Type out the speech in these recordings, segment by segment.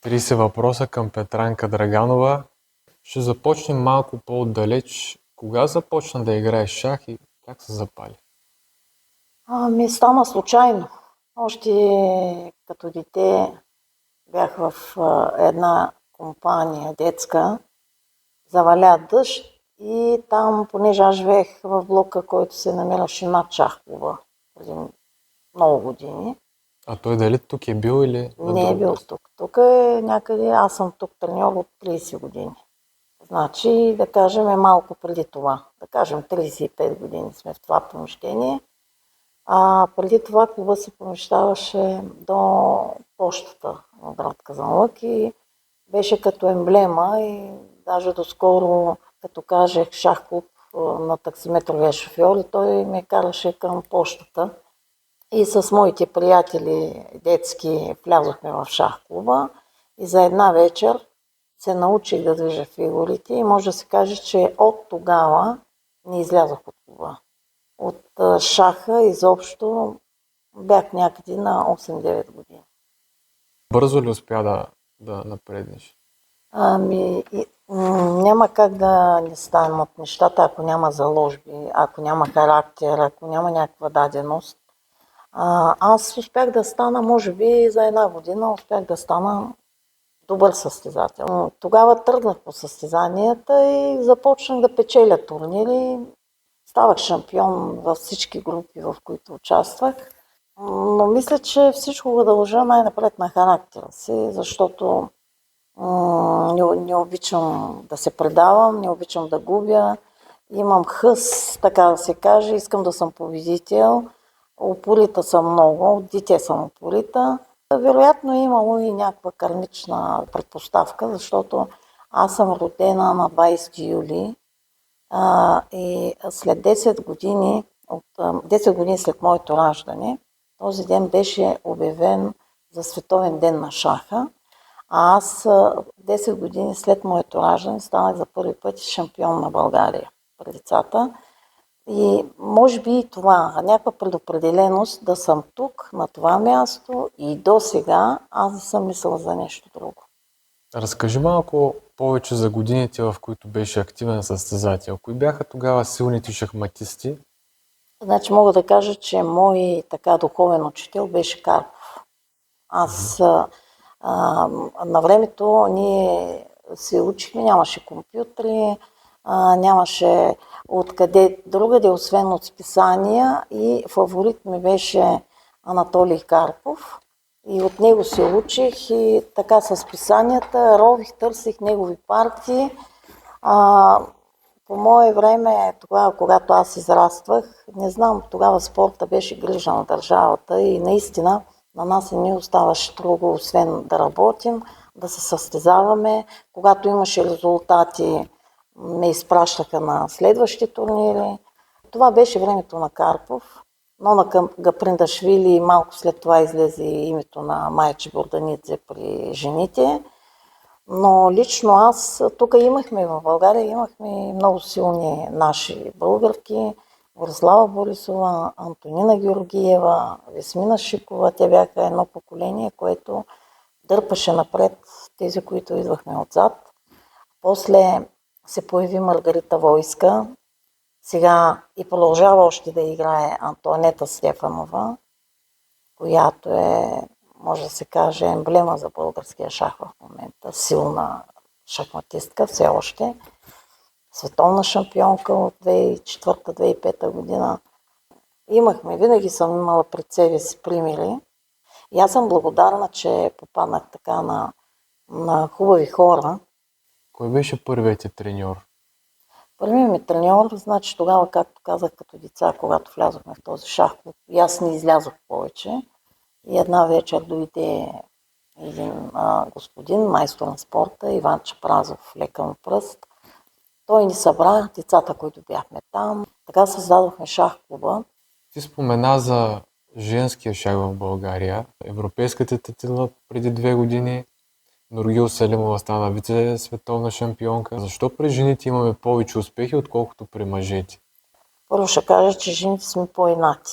30 въпроса към Петранка Драганова. Ще започнем малко по-отдалеч. Кога започна да играеш шах и как се запали? Стана случайно. Още като дете бях в една компания детска, заваля дъжд и там, понеже аз живеех в блока, който се намираше над шахклуба преди много години. А той дали тук е бил или на Не е друго бил място? тук. Тук е някъде, аз съм тук треньор от 30 години. Значи, да кажем, е малко преди това. Да кажем, 35 години сме в това помещение. Преди това клуба се помещаваше до пощата на град Казанлък и беше като емблема и даже доскоро, като кажех шах клуб на таксиметровия шофьор, и той ме караше към пощата. И с моите приятели детски влязохме в шах клуба и за една вечер се научих да движа фигурите и може да се каже, че от тогава не излязох от клуба. От шаха изобщо бях някъде на 8-9 години. Бързо ли успя да напреднеш? Няма как да не станат нещата, ако няма заложби, ако няма характер, ако няма някаква даденост. Аз успях да стана, може би за една година, успях да стана добър състезател. Тогава тръгнах по състезанията и започнах да печеля турнири. Ставах шампион във всички групи, в които участвах. Но мисля, че всичко го дължа най-напред на характера си, защото не обичам да се предавам, не обичам да губя. Имам хъс, така да се каже, искам да съм победител. Упорита съм много, от дете съм упорита. Вероятно е имало и някаква кармична предпоставка, защото аз съм родена на 20 юли и след 10 години, 10 години след моето раждане, този ден беше обявен за Световен ден на шаха. Аз 10 години след моето раждане станах за първи път шампион на България пред децата. И може би и това, някаква предопределеност да съм тук, на това място и до сега аз не съм мислила за нещо друго. Разкажи малко повече за годините, в които беше активен състезател. Кои бяха тогава силните шахматисти? Значи мога да кажа, че мой така духовен учител беше Карпов. Аз на времето ние се учихме, нямаше компютри, нямаше откъде другаде, освен от списания, и фаворит ми беше Анатолий Карпов. И от него се учих и така с списанията рових, търсих негови партии. По мое време, тогава, когато аз израствах, не знам, тогава спорта беше грижа на държавата и наистина на нас не ни оставаше друго, освен да работим, да се състезаваме. Когато имаше резултати, ме изпращаха на следващи турнири. Това беше времето на Карпов. Нона Гаприндашвили малко след това излезе името на Майче Бурданидзе при жените. Но лично аз, тук имахме в България, имахме много силни наши българки. Борислава Борисова, Антонина Георгиева, Весмина Шикова. Те бяха едно поколение, което дърпаше напред тези, които идвахме отзад. После се появи Маргарита Войска. Сега и продължава още да играе Антоанета Стефанова, която е, може да се каже, емблема за българския шах в момента. Силна шахматистка все още. Световна шампионка от 2004-2005 година. Винаги съм имала пред себе си примери. И аз съм благодарна, че попаднах така на хубави хора. Кой беше първият ти треньор? Първият ми треньор, значи тогава, както казах, като деца, когато влязохме в този шах клуб, и аз не излязох повече. И една вечер дойде един господин, майстор на спорта, Иван Чапразов, лека му пръст. Той ни събра, децата, които бяхме там. Така създадохме шах клуба. Ти спомена за женския шах в България. Европейската титла преди 2 години. Нургил Селимова стана вице-световна шампионка. Защо при жените имаме повече успехи, отколкото при мъжете? Първо ще кажа, че жените сме по-инати.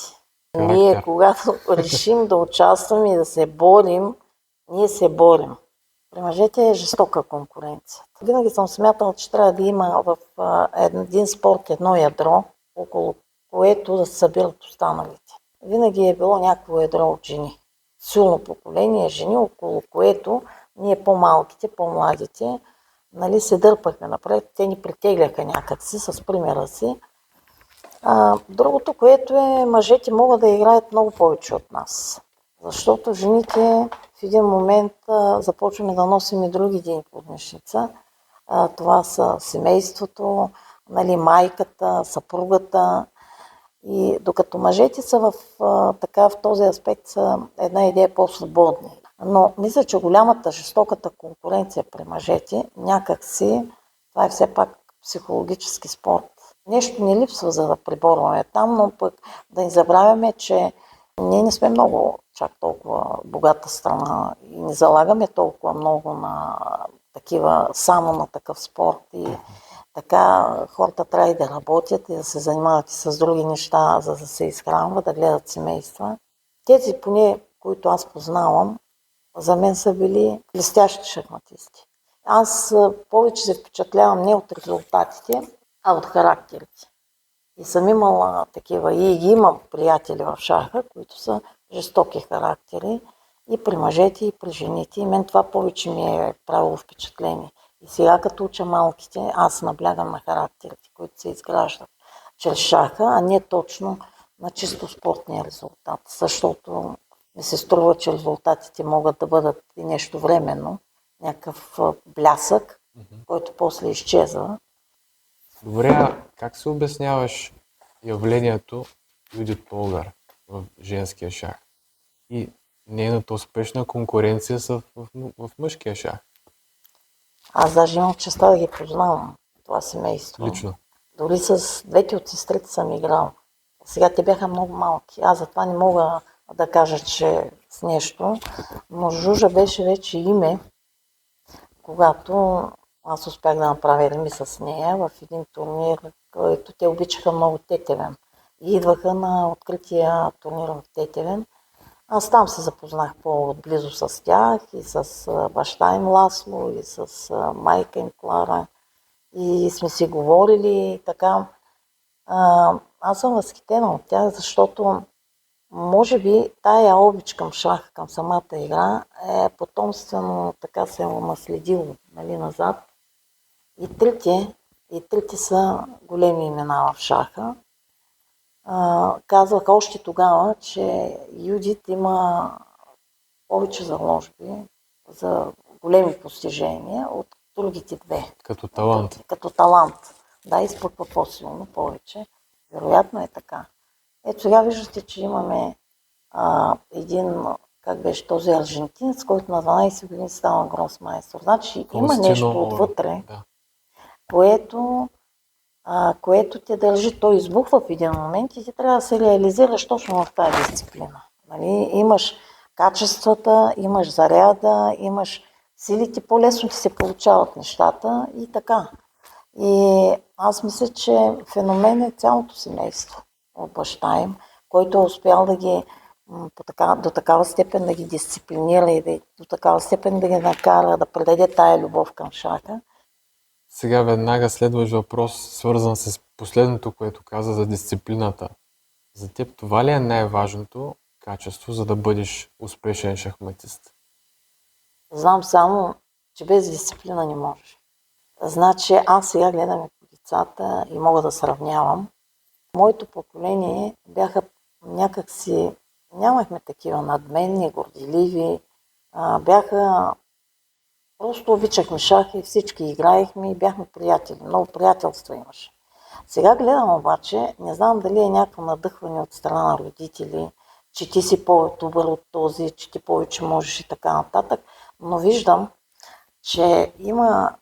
Ние, когато решим да участваме и да се борим, ние се борим. При мъжете е жестока конкуренция. Винаги съм смятала, че трябва да има в един спорт едно ядро, около което да се събират останалите. Винаги е било някакво ядро от жени. Силно поколение жени, около което ние по-малките, по-младите, нали, се дърпахме напред. Те ни притегляха някакси с примера си. Другото, което е, мъжете могат да играят много повече от нас. Защото жените в един момент започваме да носим и други един подмишница. Това са семейството, нали, майката, съпругата. И докато мъжете са в този аспект са една идея по-свободни. Но мисля, че голямата жестоката конкуренция при мъжете някакси, това е все пак психологически спорт. Нещо ни липсва, за да преборваме там, но пък да не забравяме, че ние не сме много чак толкова богата страна и не залагаме толкова много на такива, само на такъв спорт. И така хората трябва и да работят и да се занимават и с други неща, за да се изхранват, да гледат семейства. Тези поне, които аз познавам, за мен са били блестящи шахматисти. Аз повече се впечатлявам не от резултатите, а от характерите. И съм имала такива, и ги имам приятели в шаха, които са жестоки характери и при мъжете, и при жените. И мен това повече ми е правило впечатление. И сега, като уча малките, аз наблягам на характерите, които се изграждат чрез шаха, а не точно на чисто спортния резултат. Защото ми се струва, че резултатите могат да бъдат и нещо временно, някакъв блясък, който после изчезва. Добре, а как се обясняваш явлението Юдит Полгар в женския шах и нейната успешна конкуренция в мъжкия шах? Аз даже имам честа да ги познавам, това семейство. Лично? Дори с двете от сестрите съм играл. Сега те бяха много малки. Аз затова не мога да кажа, че с нещо, но Жужа беше вече име, когато аз успях да направя реми с нея в един турнир, който те обичаха много Тетевен. И идваха на открития турнир в Тетевен. Аз там се запознах по-близо с тях и с баща им Ласло, и с майка им Клара. И сме си говорили и така. Аз съм възхитена от тях, защото може би тая обич към шах, към самата игра е потомствено, така се е наследило, нали, назад. И трите са големи имена в шаха. Казвах още тогава, че Юдит има повече заложби за големи постижения от другите две. Като талант. Като талант. Да, изпъква по-силно, повече. Вероятно е така. Ето сега виждате, че имаме един, как беше този аржентинец, който на 12 години става гросмайстор. Значи има нещо отвътре, да, което те държи. Той избухва в един момент и ти трябва да се реализираш точно в тази дисциплина. Нали? Имаш качествата, имаш заряда, имаш силите, по-лесно ти се получават нещата и така. И аз мисля, че феномен е цялото семейство от баща им, който е успял да ги до такава степен да ги дисциплинира и до такава степен да ги накара да предаде тая любов към шаха. Сега веднага следваш въпрос, свързан с последното, което каза за дисциплината. За теб това ли е най-важното качество, за да бъдеш успешен шахматист? Знам само, че без дисциплина не може. Значи аз сега гледам и по децата и мога да сравнявам. Моето поколение бяха някакси, нямахме такива надменни, горделиви, просто обичахме шах и всички играехме и бяхме приятели. Много приятелства имаше. Сега гледам обаче, не знам дали е някакво надъхване от страна на родители, че ти си по-добър от този, че ти повече можеш и така нататък, но виждам, че има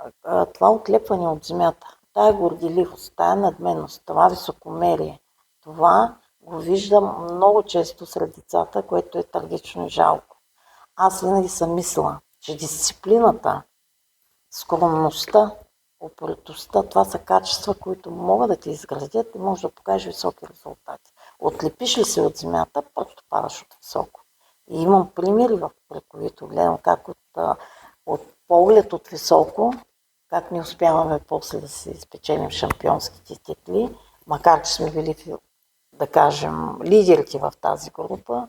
това отлепване от земята, тая горделивост, тая надменност, това високомерие. Това го виждам много често сред децата, което е трагично и жалко. Аз винаги съм мислила, че дисциплината, скромността, упоритостта, това са качества, които могат да ти изградят и може да покажеш високи резултати. Отлепиш ли се от земята, просто падаш от високо. И имам примери, при които гледам как от поглед от високо, как не успяваме после да си спечелим шампионските титли, макар че сме били, да кажем, лидерите в тази група,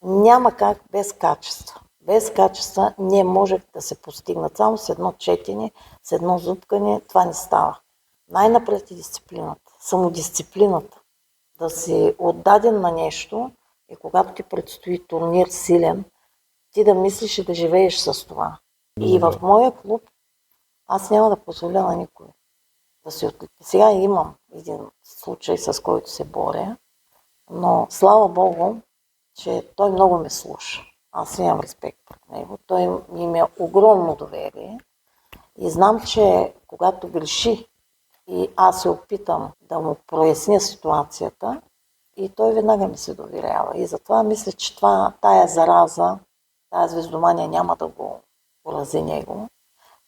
няма как без качества. Без качества не може да се постигнат. Само с едно четене, с едно зубкане, това не става. Най-напред е дисциплината, самодисциплината. Да си отдаден на нещо и когато ти предстои турнир силен, ти да мислиш и да живееш с това. И в моя клуб аз няма да позволя на никой да се отлепи. Сега имам един случай, с който се боря, но слава Богу, че той много ме слуша. Аз имам респект пред него. Той ми има огромно доверие и знам, че когато греши и аз се опитам да му проясня ситуацията, и той веднага ми се доверява. И затова мисля, че тая зараза, тая звездомания няма да го порази него.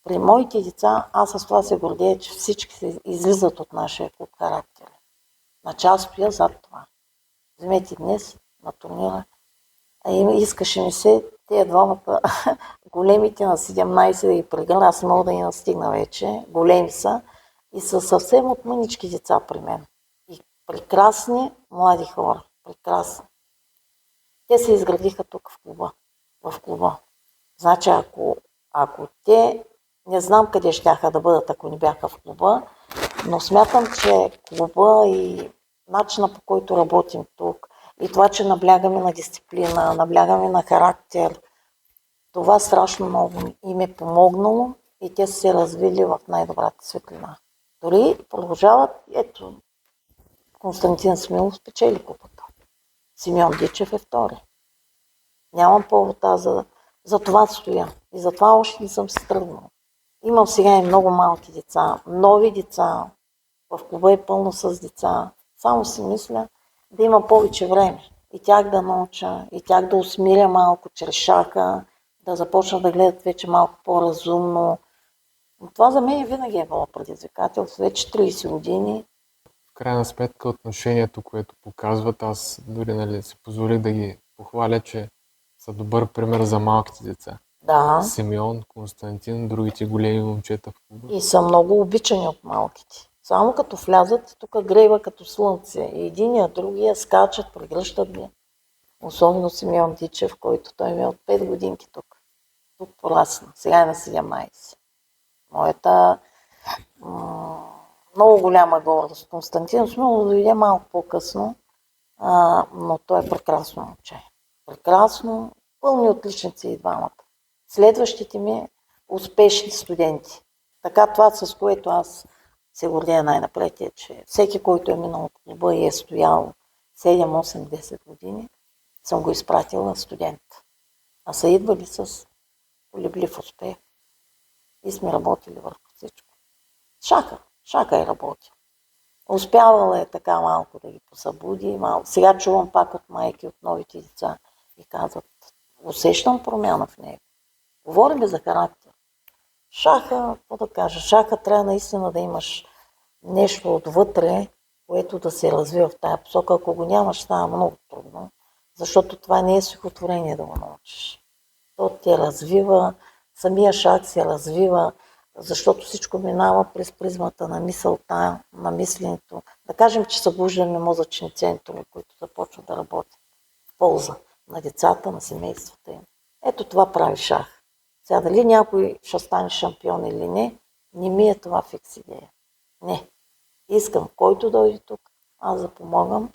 При моите деца, аз с това се гордея, че всички се излизат от нашия клуб характер. На част стоя зад това. Вземете днес на турнира. Искаше ми се тези двамата големите на 17 да ги прегърна. Аз не мога да ги настигна вече. Големи са. И са съвсем от мънички деца при мен. И прекрасни млади хора. Прекрасни. Те се изградиха тук в клуба. Значи, ако те не знам къде щяха да бъдат, ако не бяха в клуба, но смятам, че клуба и начина, по който работим тук, и това, че наблягаме на дисциплина, наблягаме на характер, това страшно много им е помогнало и те са се развили в най-добрата светлина. Дори продължават, ето, Константин Смилов спечели купата. Симеон Дичев е втори. Нямам повод за това стоя. И затова още не съм се тръгнала. Имам сега и много малки деца, нови деца. В клуба е пълно с деца. Само си мисля да има повече време. И тях да науча, и тях да усмиря малко чрез шаха, да започна да гледат вече малко по-разумно. Но това за мен винаги е било предизвикателство. Вече 30 години. В крайна сметка отношението, което показват, аз дори си позволих да ги похваля, че са добър пример за малките деца. Да. Симеон, Константин, другите големи момчета в клуба. И са много обичани от малките. Само като влязат, тук грева като слънце. И единия, другия скачат, прегръщат ги. Особено Симеон Дичев, който той ми е от 5 годинки тук. Тук порасна. Сега е на 17. Моята много голяма гордост. Константин Смилов дойде малко по-късно, но той е прекрасно момче. Прекрасно, пълни отличници и двамата. Следващите ми успешни студенти. Така това, с което аз се гордея най-напред е, че всеки, който е минал от клуба и е стоял 7, 8, 10 години, съм го изпратила студент. А са идвали с колеблив успех. И сме работили върху всичко. Шака е работил. Успявала е така малко да ги посъбуди. Сега чувам пак от майки, от новите деца и казват, усещам промяна в него. Говорим за характер. Шаха трябва наистина да имаш нещо отвътре, което да се развива в тая посока. Ако го нямаш, става много трудно, защото това не е стихотворение да го научиш. То те развива, самия шах се развива, защото всичко минава през призмата на мисълта, на мисленето. Да кажем, че събуждаме мозъчни центрове, които започват да работят в полза на децата, на семействата им. Ето това прави шах. Сега дали някой ще стане шампион или не ми е това фикс идея. Не. Искам, който дойде тук, аз да помогам,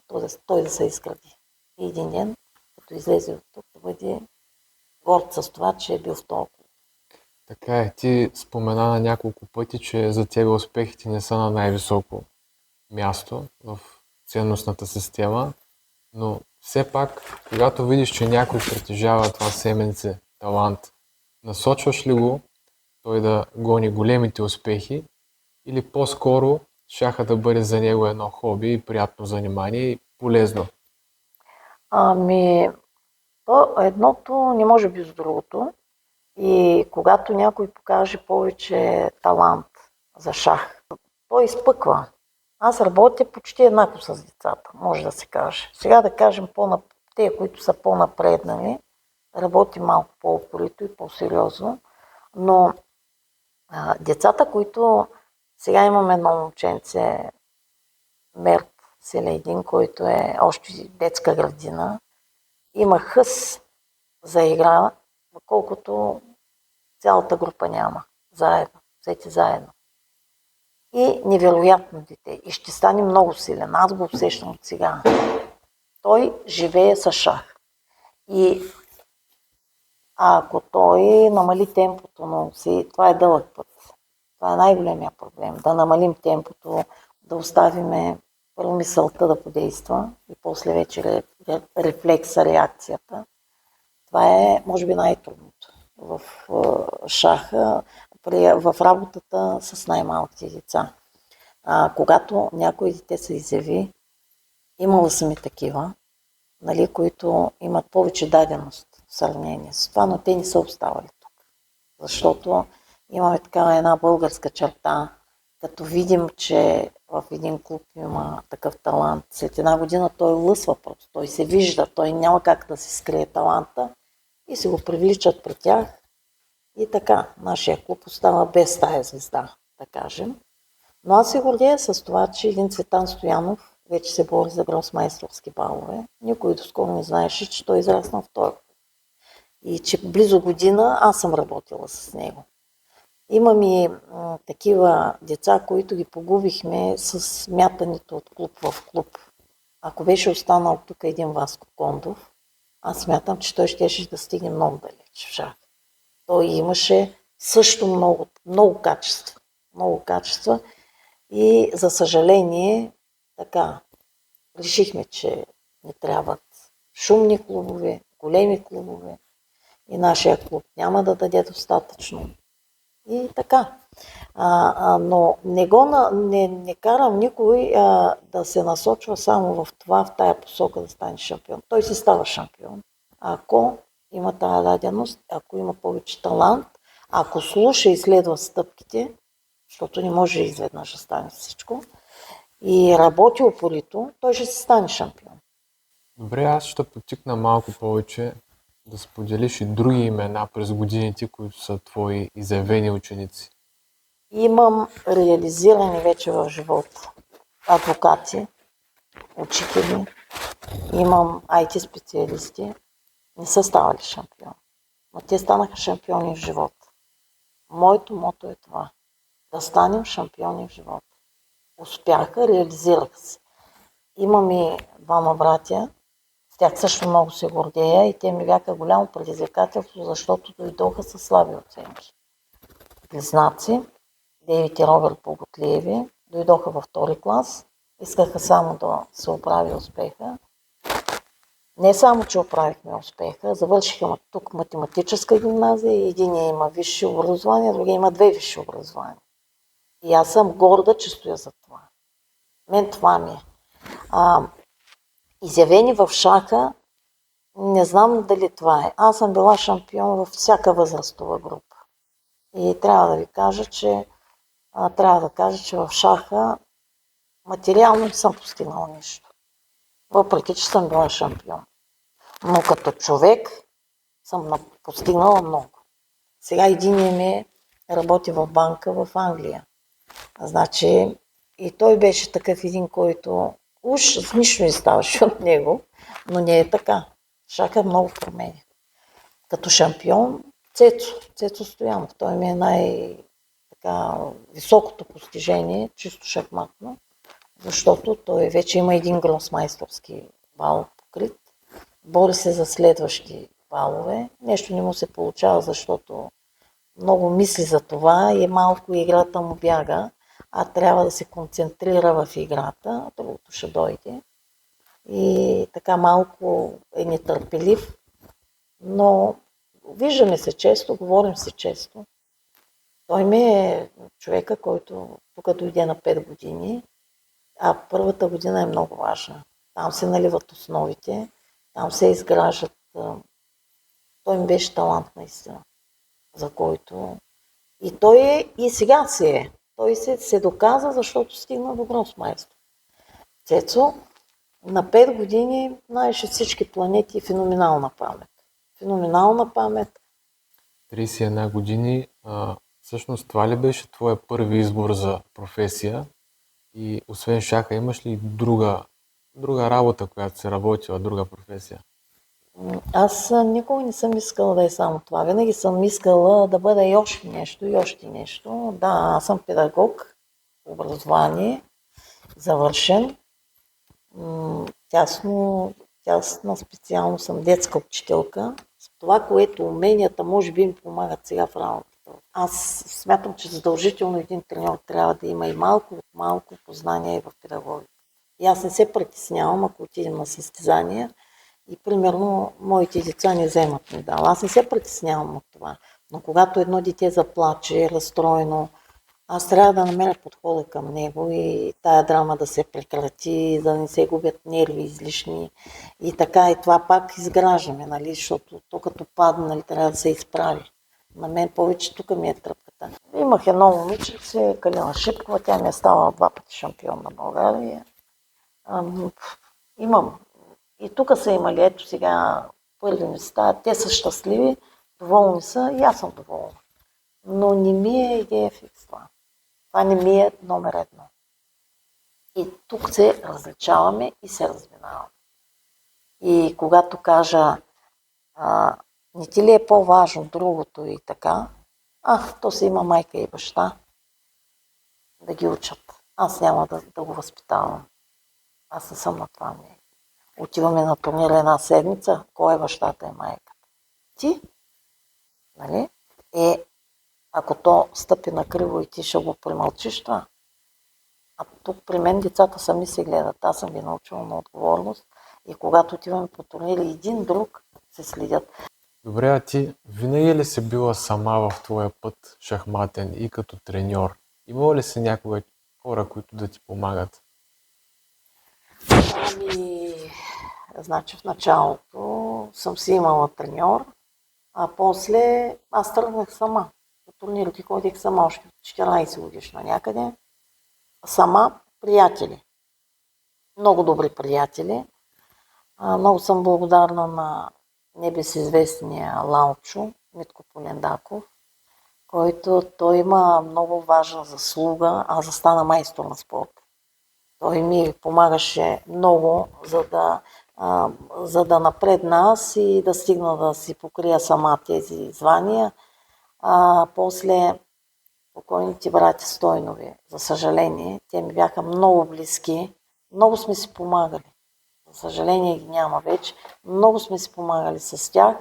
той да се изгради. И един ден, като излезе от тук, да бъде горд с това, че е бил в толкова. Така е. Ти спомена на няколко пъти, че за тебе успехите не са на най-високо място в ценностната система, но все пак, когато видиш, че някой притежава това семенце, талант, насочваш ли го той да гони големите успехи или по-скоро шаха да бъде за него едно хоби и приятно занимание и полезно? Едното не може без другото. И когато някой покаже повече талант за шах, той изпъква. Аз работя почти еднакво с децата, може да се каже. Сега да кажем, те, които са по-напреднали, работи малко по-упорито и по-сериозно, но Децата, които сега имаме едно момченце, Мерк Селейдин, който е още детска градина, има хъс за игра, колкото цялата група няма. Заедно, всеки заедно. И невероятно дете. И ще стане много силен. Аз го усещам от сега. Той живее с шах. И ако той намали темпото на си, това е дълъг път. Това е най-големия проблем. Да намалим темпото, да оставиме първо мисълта да подейства и после вече рефлекса, реакцията. Това е, може би, най-трудното в шаха, в работата с най-малките деца. Когато някои дете се изяви, имала съм и такива, нали, които имат повече даденост в сравнение с това, но те не са оставали тук. Защото имаме такава една българска черта, като видим, че в един клуб има такъв талант, след една година той лъсва просто, той се вижда, той няма как да си скрие таланта и се го привличат при тях. И така, нашия клуб остава без тая звезда, да кажем. Но аз се гордея с това, че един Цветан Стоянов вече се бори за гросмайсторски балове. Никой доскоро не знаеше, че той израсна в този клуб. И че близо година аз съм работила с него. Имам и такива деца, които ги погубихме с мятането от клуб в клуб. Ако беше останал тук един Васко Кондов, аз смятам, че той щеше да стигне много далеч в шах. Той имаше също много качества. Много качества. И за съжаление, така, решихме, че не трябват шумни клубове, големи клубове и нашия клуб няма да даде достатъчно. И така. Но не карам никой да се насочва само в това, в тая посока да стане шампион. Той си става шампион. Ако има тая даденост, ако има повече талант, ако слуша и следва стъпките, защото не може изведнъж да стане всичко, и работи упорито, той ще се стане шампион. Добре, аз ще потикна малко повече да споделиш и други имена през годините, които са твои изявени ученици. Имам реализирани вече в живота адвокати, учители, имам IT специалисти, не са ставали шампион, но те станаха шампиони в живота. Моето мото е това. Да станем шампиони в живота. Успяха, реализираха се. Имам и двама братя, с тях също много се гордея и те ми бяха голямо предизвикателство, защото дойдоха със слаби оценки. Близнаци, Дейвид и Робърт Боготлиеви, дойдоха във втори клас, искаха само да се оправи успеха. Не само, че оправихме успеха, завършиха тук математическа гимназия и един има висше образование, другия има две висши образования. И аз съм горда, че стоя за това. Мен това ми е. Изявени в шаха, не знам дали това е. Аз съм била шампион във всяка възрастова група. И трябва да кажа, че в шаха материално не съм постигнала нищо. Въпреки, че съм била шампион. Но като човек съм постигнала много. Сега един ми работи в банка в Англия. Значи и той беше такъв един, който уж нищо не ставаше от него, но не е така. Шаха много променя. Като шампион Цецо Стоянов. Той ми е високото постижение, чисто шахматно, защото той вече има един гросмайсторски бал покрит. Бори се за следващи балове. Нещо не му се получава, защото много мисли за това и малко играта му бяга, а трябва да се концентрира в играта, другото ще дойде. И така малко е нетърпелив, но виждаме се често, говорим се често. Той ми е човека, който тук дойде на 5 години, а първата година е много важна. Там се наливат основите, там се изграждат. Той ми беше талант наистина, за който и той е, и сега си е. Той се доказа, защото стигна до гросмайстор. Цецо на 5 години знаеше всички планети и феноменална памет. Феноменална памет. 31 години, Всъщност това ли беше твоя първи избор за професия? И освен шаха, имаш ли друга работа, която се работила, друга професия? Аз никога не съм искала да е само това. Винаги съм искала да бъда и още нещо, и още нещо. Да, аз съм педагог, образование, завършен. Тясна специално съм детска учителка. С това, което уменията може би ми помагат сега в работата. Аз смятам, че задължително един треньор трябва да има и малко от малко познания и в педагогика. И аз не се притеснявам, ако отидем на състезания и примерно моите деца не вземат медал. Аз не се притеснявам от това. Но когато едно дете заплаче, разстроено, аз трябва да намеря подхода към него и тая драма да се прекрати, да не се губят нерви излишни. И така, и това пак изграждаме, нали, защото то като падне, нали, трябва да се изправи. На мен повече тук ми е тръпката. Имах едно момиче, се Калина Шипкова, тя ми е ставала 2 пъти шампион на България. Имам. И тук са имали, ето сега, първи места, те са щастливи, доволни са и аз съм доволна. Но не ми е идея фикс това. Това не ми е номер едно. И тук се различаваме и се разминаваме. И когато кажа, не ти ли е по-важно другото и така, то си има майка и баща да ги учат. Аз няма да го възпитавам. Аз не съм на това мнение. Отиваме на турнир една седмица, кой е бащата и майката? Ти? Нали? Ако то стъпи на криво и ти ще го премълчиш това. А тук при мен децата сами се гледат. Аз съм ги научила на отговорност и когато отиваме по турнири, един друг се следят. Добре, а ти винаги ли си била сама в твоя път шахматен и като треньор? Имало ли си някога хора, които да ти помагат? Значи в началото съм си имала треньор, а после аз тръгнах сама. По турнирите ходих сама още 14 годишна някъде. Сама, приятели. Много добри приятели. Много съм благодарна на небезизвестния Лаучо, Митко Полендаков, който той има много важна заслуга, аз да стана майстор на спорта. Той ми помагаше много, за да напредна аз и да стигна да си покрия сама тези звания. После покойните братя Стойнови, за съжаление, те ми бяха много близки, много сме си помагали. За съжаление ги няма вече, много сме си помагали с тях.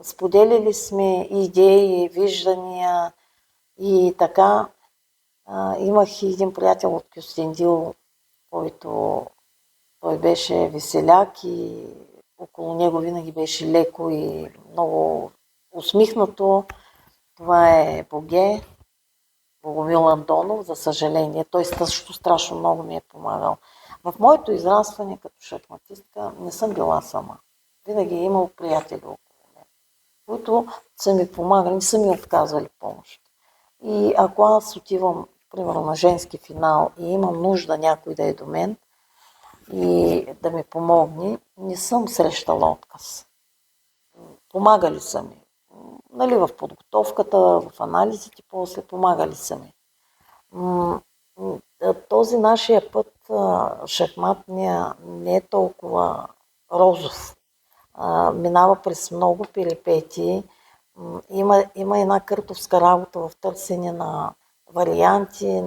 Споделили сме идеи, виждания и така. Имах и един приятел от Кюстендил, който той беше веселяк и около него винаги беше леко и много усмихнато. Това е Боге, Богомил Андонов, за съжаление. Той също страшно много ми е помагал. В моето израстване като шахматистка не съм била сама. Винаги е имал приятели около мен, които са ми помагали, не са ми отказвали помощ. И ако аз отивам, примерно, на женски финал и имам нужда някой да е до мен и да ми помогне, не съм срещала отказ. Помагали са ми. Нали, в подготовката, в анализите, после помагали са ми. Този нашия път шахматния не е толкова розов. Минава през много перипетии. Има една къртовска работа в търсене на варианти,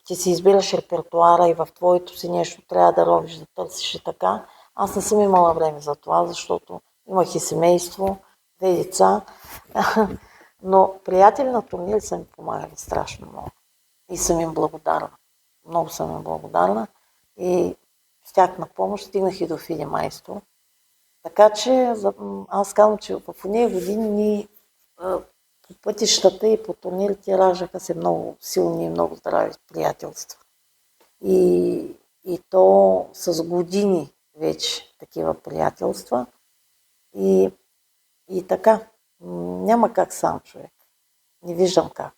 ти си избираш репертуара и в твоето си нещо трябва да робиш, да търсиш и така. Аз не съм имала време за това, защото имах и семейство, 2 деца, но приятели на турнири са ми помагали страшно много и съм им благодарна. Много съм им благодарна и с тях на помощ стигнах и до Фиде майстор. Така че аз казвам, че в тези години по пътищата и по турнирите раждаха се много силни и много здрави приятелства. И то с години вече такива приятелства. И така, няма как сам човек. Не виждам как.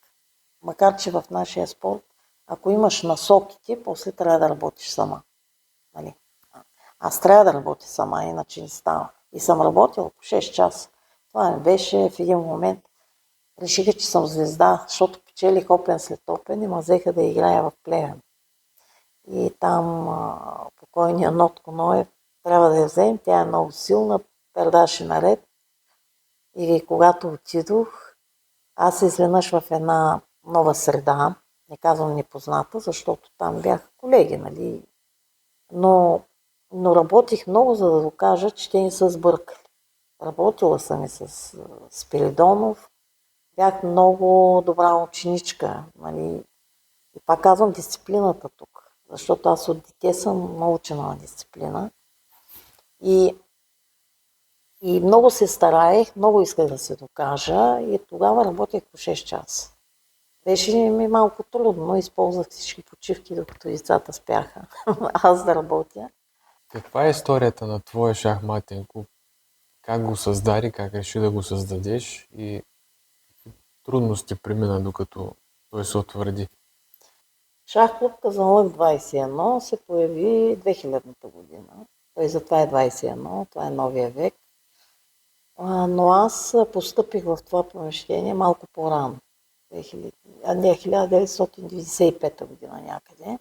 Макар че в нашия спорт, ако имаш насоките, после трябва да работиш сама. Нали? Аз трябва да работя сама, иначе не става. И съм работила по 6 часа. Това ми беше в един момент решиха, че съм звезда, защото печелих Open след Open и ме взеха да играя в Плевен. И там покойният Нотко Ноев трябва да я вземем, тя е много силна, пердаше наред. И когато отидох, аз изведнъж в една нова среда, не казвам непозната, защото там бяха колеги, нали? Но работих много, за да докажа, че те не са сбъркали. Работила съм и с Спиридонов, бях много добра ученичка, нали? И пак казвам дисциплината тук, защото аз от дете съм научена на дисциплина. И много се стараех, много исках да се докажа и тогава работех по 6 часа. Беше ми малко трудно, използвах всички почивки, докато децата спяха. Аз да работя. Каква е историята на твоя шахматен клуб? Как го създаде, как реши да го създадеш и трудности премина, докато той се утвърди? Шах клуб Казанлък 21 се появи 2000-та година. Той затова е 21, това е новия век. Но аз постъпих в това помещение малко по-рано. 1995 година някъде.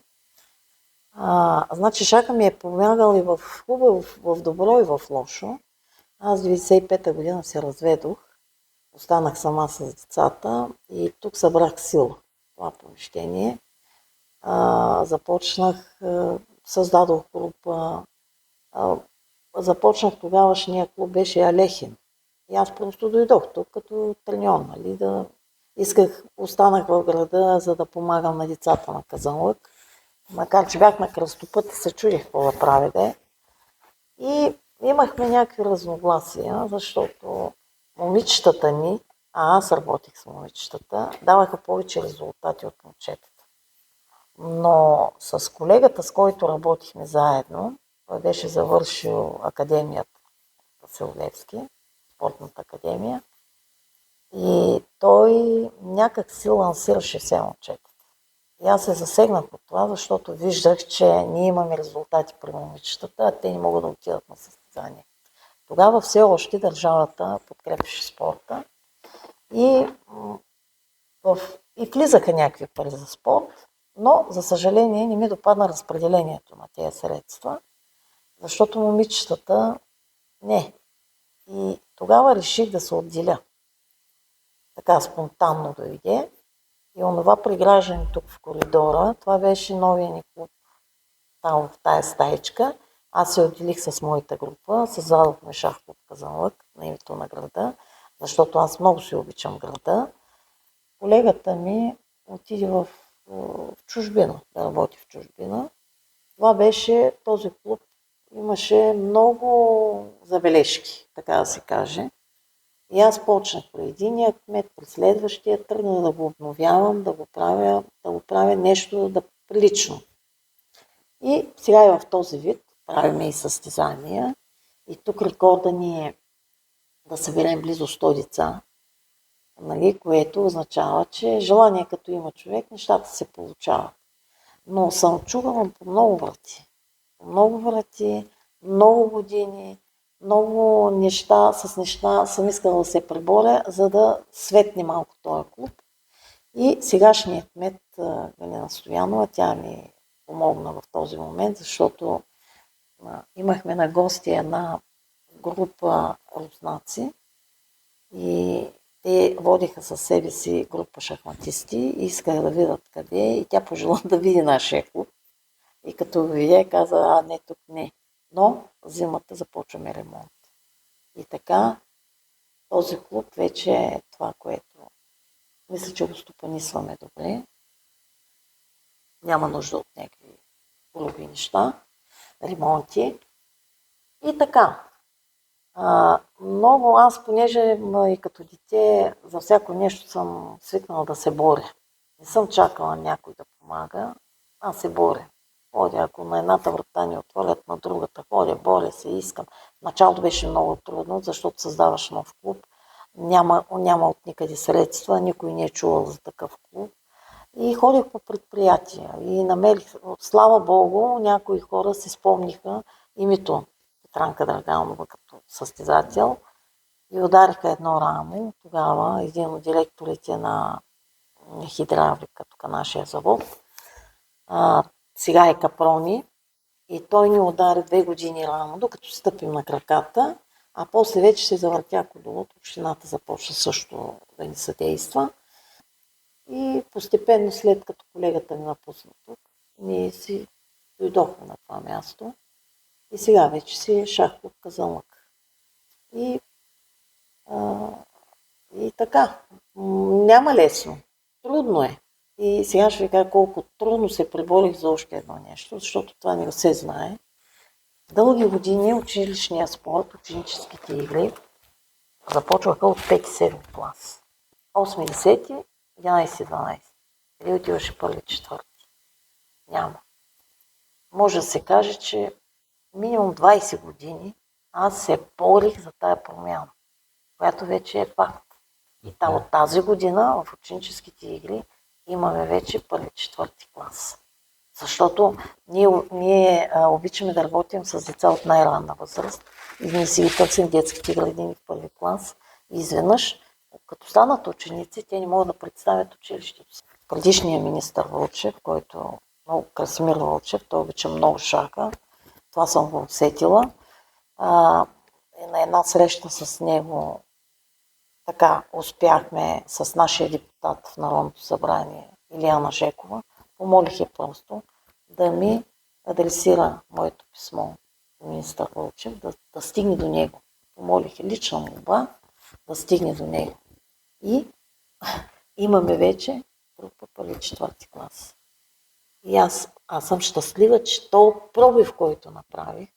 Значи шаха ми е помагал и в хубаво, в добро и в лошо. Аз 95-та година се разведох, останах сама с децата и тук събрах сила в това помещение. Започнах, създадох група, започнах тогавашния клуб, беше Алехин. И аз просто дойдох тук като треньор, нали, останах в града, за да помагам на децата на Казанлък. Макар че бях на кръстопът и се чудих какво да правя, де. И имахме някакви разногласия, защото момичетата ни, аз работих с момичетата, даваха повече резултати от момчетата. Но с колегата, с който работихме заедно, той беше завършил академията Васил Левски, спортната академия, и той някак си лансираше все момчетата. И аз се засегнах от това, защото виждах, че ние имаме резултати при момичетата, а те не могат да отидат на състезание. Тогава все още държавата подкрепеше спорта и влизаха някакви пари за спорт, но за съжаление не ми допадна разпределението на тези средства, защото момичетата не. И тогава реших да се отделя. Така спонтанно дойде. И онова приграждане тук в коридора, това беше новия ни клуб там в тая стаичка. Аз се отделих с моята група, създадохме шах клуб Казанлък на името на града, защото аз много си обичам града. Колегата ми отиде в чужбина, да работи в чужбина. Това беше, този клуб имаше много забележки, така да се каже. И аз почнах при единия кмет, при следващия тръгна да го обновявам, да го правя нещо прилично. И сега и в този вид правиме и състезания. И тук рекорда ни е да съберем близо 100 деца, нали, което означава, че желание като има човек, нещата се получават. Но съм чувала по много врати. Много години, много неща, с неща съм искала да се преборя, за да светне малко този клуб. И сегашният кмет Галина Стоянова, тя ми помогна в този момент, защото имахме на гости една група руснаци и те водиха със себе си група шахматисти и искаха да видят къде и тя пожела да види нашия клуб. И като видя, каза, не, тук не. Но зимата започваме ремонт. И така, този клуб вече е това, което мисля, че го стопанисваме добре. Няма нужда от някакви груби неща, ремонти. И така. Много аз, понеже и като дете за всяко нещо съм свикнала да се боря. Не съм чакала някой да помага, аз се боря. Ходя, ако на едната врата ни отворят, на другата ходя, боря се, искам. Началото беше много трудно, защото създаваш нов клуб. Няма от никъде средства, никой не е чувал за такъв клуб. И ходих по предприятия и намерих, слава Богу, някои хора си спомниха името Петранка Драганова като състезател. и удариха едно рамо. Тогава един от директорите на хидравлика, тук нашия завод, сега е Капрони, и той ни удари 2 години рамо, докато стъпим на краката, а после вече се завъртя колелото, общината започна също да ни съдейства. И постепенно, след като колегата ми напусна тук, ние си дойдохме на това място и сега вече си е шахов казанлък. И така, няма лесно, трудно е. И сега ще ви кажа колко трудно се преборих за още едно нещо, защото това не се знае. Дълги години училищния спорт, ученическите игри започваха от 5-7 клас. 8-10, 11-12. Или отиваше първи, четвърти. Няма. Може да се каже, че минимум 20 години аз се борих за тая промяна, която вече е факт. И от тази година в ученическите игри имаме вече първи, четвърти клас. Защото ние обичаме да работим с деца от най-ранна възраст и ние си ги търсим детските градини в първи клас. И изведнъж, като станат ученици, те не могат да представят училището си. Предишният министър Вълчев, който много Красимир Вълчев, той обича много шаха, това съм го усетила. На една среща с него така успяхме с нашия депутат в Народното събрание Илияна Жекова, помолих я просто да ми адресира моето писмо до министър Вълчев, да стигне до него. Помолих я лична молба да стигне до него. И имаме вече група първи, четвърти клас. И аз съм щастлива, че този пробив, който направих,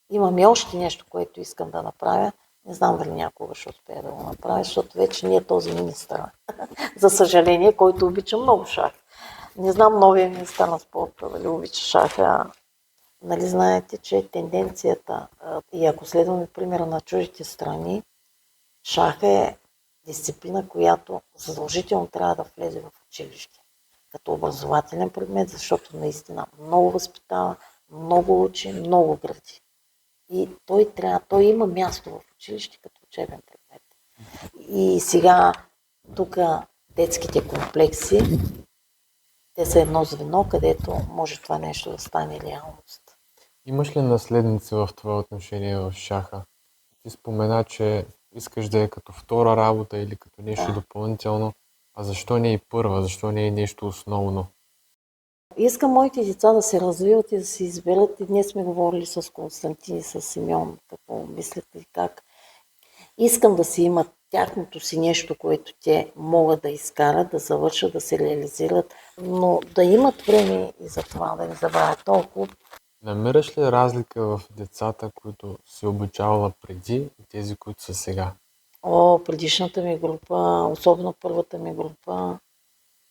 имам и още нещо, което искам да направя. Не знам дали някога ще успея да го направя, защото вече не е този министър. За съжаление, който обича много шах. Не знам новия министър на спорта дали обича шаха. Нали знаете, че тенденцията, и ако следваме примера на чуждите страни, шаха е дисциплина, която задължително трябва да влезе в училище. Като образователен предмет, защото наистина много възпитава, много учи, много гради. И той има място в училище като учебен предмет. И сега тук детските комплекси, те са едно звено, където може това нещо да стане реалност. Имаш ли наследници в това отношение в шаха? Ти спомена, че искаш да е като втора работа или като нещо допълнително. А защо не е и първа? Защо не е нещо основно? Искам моите деца да се развиват и да се изберат. И днес сме говорили с Константин и с Симеон, какво мислят и как. Искам да си имат тяхното си нещо, което те могат да изкарат, да завършат, да се реализират, но да имат време и за това, да не забравят толкова. Намираш ли разлика в децата, които си обучавала преди и тези, които са сега? Предишната ми група, особено първата ми група,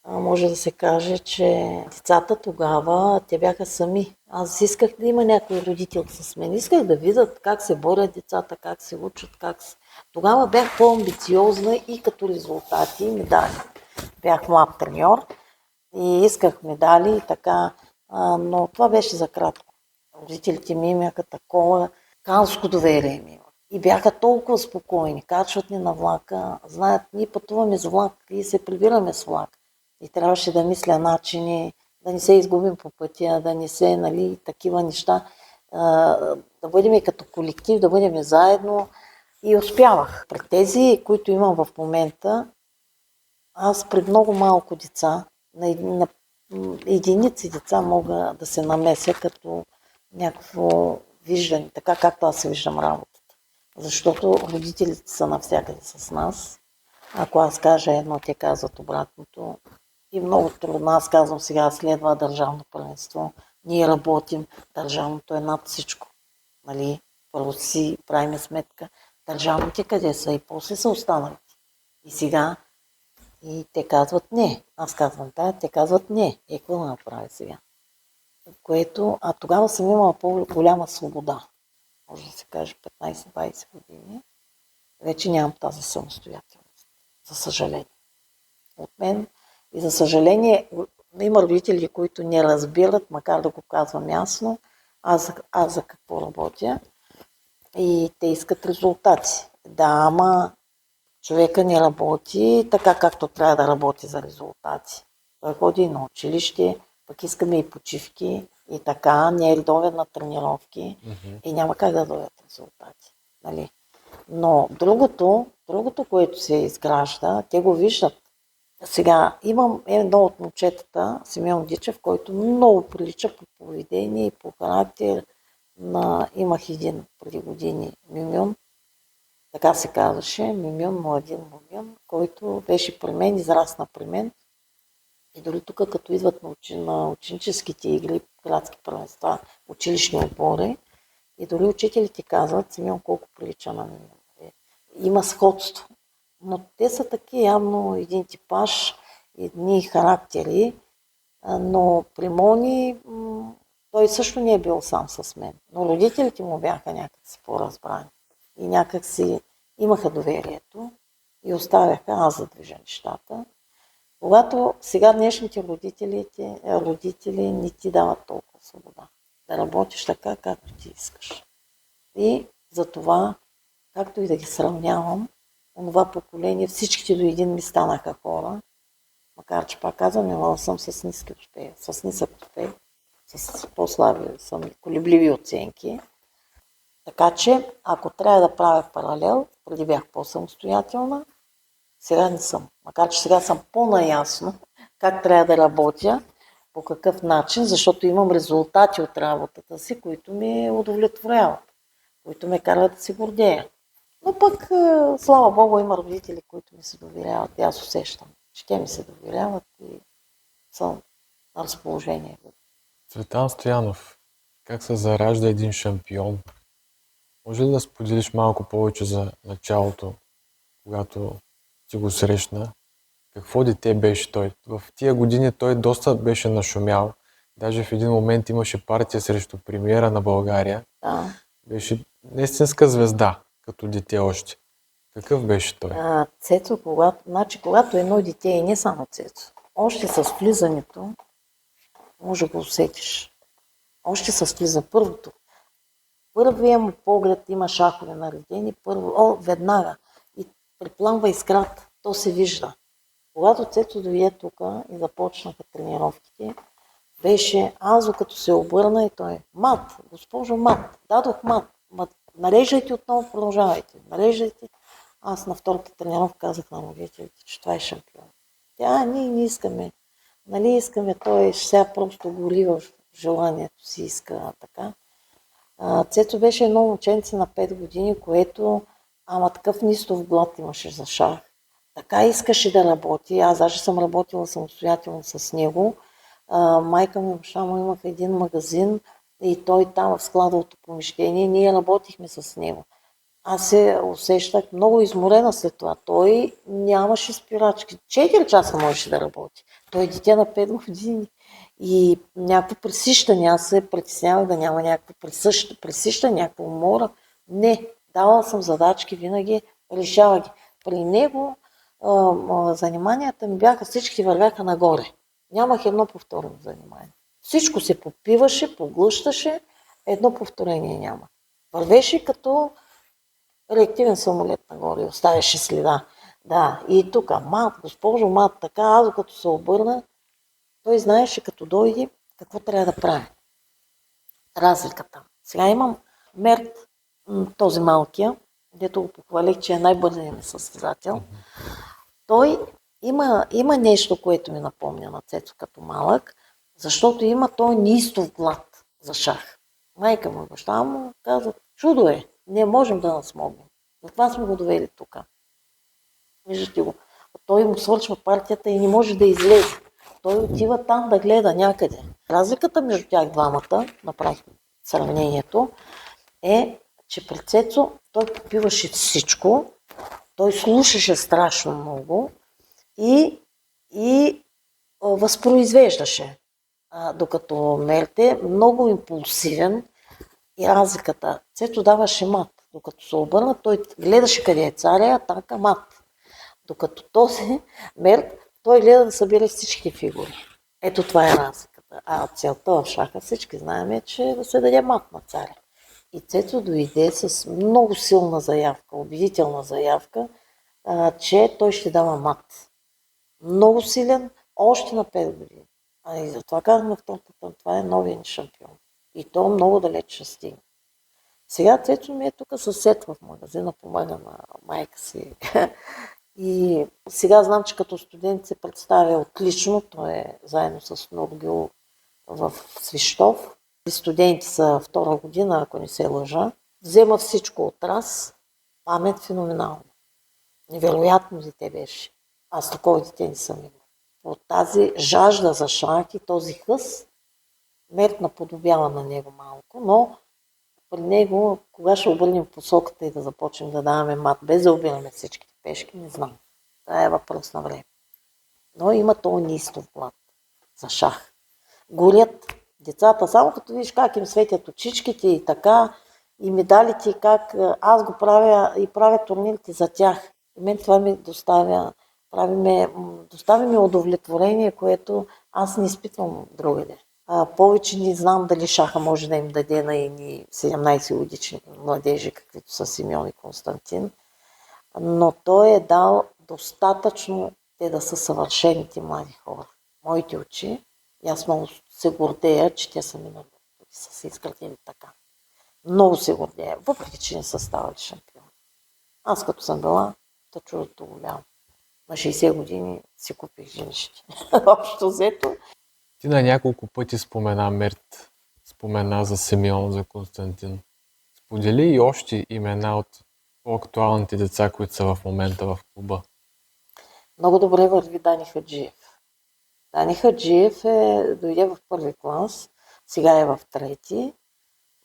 може да се каже, че децата тогава, те бяха сами. Аз исках да има някой родител с мен. Исках да видят как се борят децата, как се учат, Тогава бях по-амбициозна и като резултати и медали. Бях млад треньор и исках медали и така, но това беше за кратко. Родителите ми имаха такова канско доверие ми. И бяха толкова спокойни, качват ни на влака, знаят, ние пътуваме с влак и се прибираме с влак. И трябваше да мисля начини, да не се изгубим по пътя, да не се, такива неща, да бъдем като колектив, да бъдем заедно. И успявах. Пред тези, които имам в момента, аз пред много малко деца, на единици деца мога да се намеся като някакво виждане, така както аз се виждам работата. Защото родителите са навсякъде с нас. Ако аз кажа едно, те казват обратното. И много трудно. Аз казвам сега, следва държавно първенство. Ние работим, държавното е над всичко. Нали? Първо си правим сметка. Държавните къде са и после са останалите. И сега и те казват не. Аз казвам да, те казват не. Какво да направя сега? А тогава съм имала по-голяма свобода. Може да се каже 15-20 години. Вече нямам тази самостоятелност. За съжаление. От мен. И за съжаление има родители, които не разбират, макар да го казвам ясно, аз за какво работя. И те искат резултати. Да, ама човека не работи така, както трябва да работи за резултати. Той ходи на училище, пък искаме и почивки, и така, не е редовен на тренировки и няма как да дойдат резултати. Нали? Но другото, което се изгражда, те го виждат. Сега имам едно от момчетата, Симеон Дичев, който много прилича по поведение и по характер имах един преди години Мюмюн, така се казваше, Мюмюн, младин Мюмюн, който беше при мен, израсна при мен. И дори тук, като идват на ученическите игри, градски първенства, училищни отбори, и дори учителите казват, Симеон колко прилича на Мюмюн. Има сходство. Но те са таки явно един типаж, едни характери, но при Мони той също не е бил сам с мен. Но родителите му бяха някакси по-разбрани. И някакси имаха доверието и оставяха аз да движа нещата. Когато сега днешните родители не ти дават толкова свобода. Да работиш така, както ти искаш. И затова, както и да ги сравнявам, онова поколение, всичките до един ми станаха хора, макар че пак казвам, не съм с ниски успех, с нисък успех, с по-слаби, съм колебливи оценки. Така че, ако трябва да правя паралел, преди бях по-самостоятелна, сега не съм. Макар че сега съм по-наясно как трябва да работя, по какъв начин, защото имам резултати от работата си, които ми удовлетворяват, които ме карат да се гордея. Но пък, слава Богу, има родители, които ми се доверяват. И аз усещам, че те ми се доверяват и съм на разположение. Цветан Стоянов, как се заражда един шампион? Може ли да споделиш малко повече за началото, когато ти го срещна? Какво дете беше той? В тия години той доста беше нашумял. Даже в един момент имаше партия срещу премиера на България. Да. Беше истинска звезда, като дете още. Какъв беше той? Цецо, когато едно дете, и не само Цецо, още с влизането, може да го усетиш. Още с влиза първото. Първия му поглед има шахове наредени, веднага. И припламва искрата. То се вижда. Когато Цецо дойде тук и започнаха тренировките, беше аз, като се обърна и той, мат, госпожо мат, дадох мат, нареждайте отново, продължавайте, нареждайте. Аз на втората тренировка казах на родителите, че това е шампион. Ние не искаме. Нали искаме, той сега просто гори в желанието си, иска така. Цецо беше едно момченце на 5 години, което, такъв нистов глад имаше за шах. Така искаше да работи. Аз даже съм работила самостоятелно с него. Майка ми и баща му имаха един магазин и той там в складовото помещение. Ние работихме с него. Аз се усещах много изморена след това. Той нямаше спирачки. 4 часа можеше да работи. Той е дете на 5 години. И някакво пресищане. Аз се притеснявах да няма някакво пресищане, някаква умора. Не. Давала съм задачки, винаги решава ги. При него заниманията ми бяха, всички вървяха нагоре. Нямах едно повторно занимание. Всичко се попиваше, поглъщаше, едно повторение няма. Вървеше като реактивен самолет нагоре, оставяше следа. Да, и тук, госпожо мат, така, аз като се обърна, той знаеше като дойде какво трябва да прави. Разликата. Сега имам Мерт, този малкия, дето го похвалих, че е най-бързият ми състезател. Той има нещо, което ми напомня на Цецо като малък, защото има той неистов глад за шах. Майка му и баща му казват, чудо е, не можем да насмогнем. Затова сме го довели тук. Виждате го. Той му свършва партията и не може да излезе. Той отива там да гледа някъде. Разликата между тях двамата, направих сравнението, е, че при Цецо той попиваше всичко, той слушаше страшно много и възпроизвеждаше. Докато Мерте много импулсивен и разликата. Цецо даваше мат. Докато се обърна, той гледаше къде е царя, атака мат. Докато този Мерт, той гледа да събира всички фигури. Ето това е разликата. А целта в шаха всички знаем е, че да се даде мат на царя. И Цецо дойде с много силна заявка, убедителна заявка. че той ще дава мат. Много силен, още на 5 години. И затова казваме в топката, това е новия ни шампион. И то много далеч ще стигне. Сега Цецо ми е тук съсед в магазина, помага на майка си. И сега знам, че като студент се представя отлично. Той е заедно с Нургюл в Свищов. Студенти са втора година, ако не се лъжа. Взема всичко от раз. Памет феноменална. Невероятно дете беше. Аз такова дете не съм имал. От тази жажда за шах и този хъс, Мерт наподобява на него малко, но при него, кога ще обърнем посоката и да започнем да даваме мат, без да убираме всичките пешки, не знам. Това е въпрос на време. Но има този неистов глад за шах. Горят децата, само като видиш как им светят очичките и така, и медалите, и как аз го правя и правя турнирите за тях. И мен това ми доставя ми удовлетворение, което аз не изпитвам другаде. Повече не знам дали шаха може да им даде на едни 17 годишни младежи, каквито са Симеон и Константин, но той е дал достатъчно те да са съвършените млади хора. Моите очи, и аз много се гордея, че те са минали, са се изградили така. Много се гордея, въпреки че не са ставали шампион. Аз като съм била, да чудото голям. На 60 години си купих женищи. Общо взето. Ти на няколко пъти спомена Мерт, спомена за Симеон, за Константин. Сподели и още имена от по-актуалните деца, които са в момента в клуба. Много добре върви Дани Хаджиев. Дани Хаджиев дойде в първи клас, сега е в трети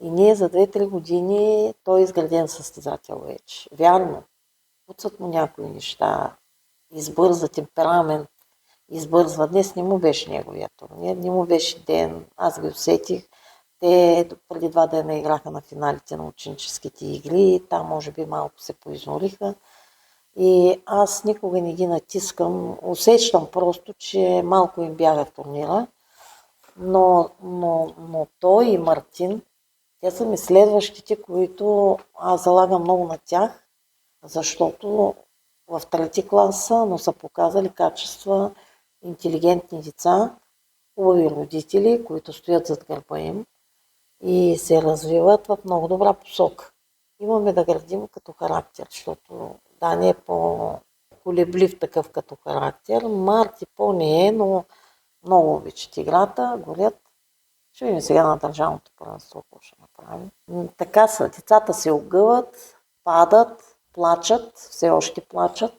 и ние за 2-3 години той е изграден състезател вече. Вярно, пуцат му някои неща, избърза темперамент, избързва. Днес не му беше неговия турнир, не му беше ден, аз ги усетих. Те преди 2 дена играха на финалите на ученическите игри, там може би малко се поизнуриха. И аз никога не ги натискам, усещам просто, че малко им бяга в турнира. Но той и Мартин, те са ми следващите, които аз залагам много на тях, защото в трети клас са, но са показали качества, интелигентни деца, хубави родители, които стоят зад гърба им и се развиват в много добра посока. Имаме да градим като характер, защото Дани е по-колеблив такъв като характер. Марти по-не е, но много обичат играта, горят. Ще видим сега на държавното първенство, какво ще направим. Така са, децата се огъват, падат, плачат, все още плачат.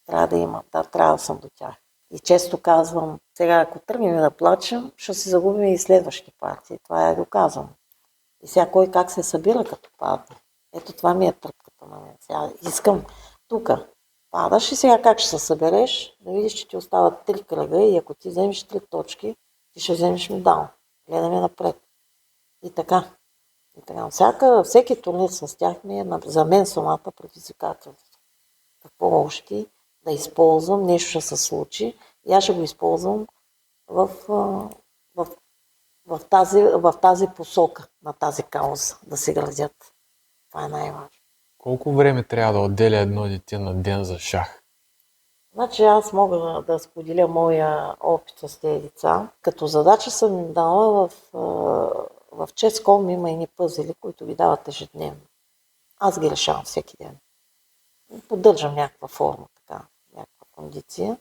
Трябва да съм до тях. И често казвам, сега ако тръгнем да плачем, ще се загубим и следващите партии. Това е доказано. И сега кой как се събира като падне. Ето това ми е тръпката на мен. Сега искам тук. Падаш и сега как ще се събереш, да видиш, че ти остават 3 кръга и ако ти вземеш 3 точки, ти ще вземеш медал. Гледаме напред. И така. Всеки турнир с тях ми е за мен самата предизвикателство. Какво още да използвам, нещо ще се случи и аз ще го използвам в тази посока, на тази кауза, да се градят. Това е най-важно. Колко време трябва да отделя едно дете на ден за шах? Значи аз мога да споделя моя опит с тези деца. Като задача съм им дала в Ческом има едни пъзели, които ги дават ежедневно. Аз ги решавам всеки ден. Поддържам някаква форма, така, някаква кондиция.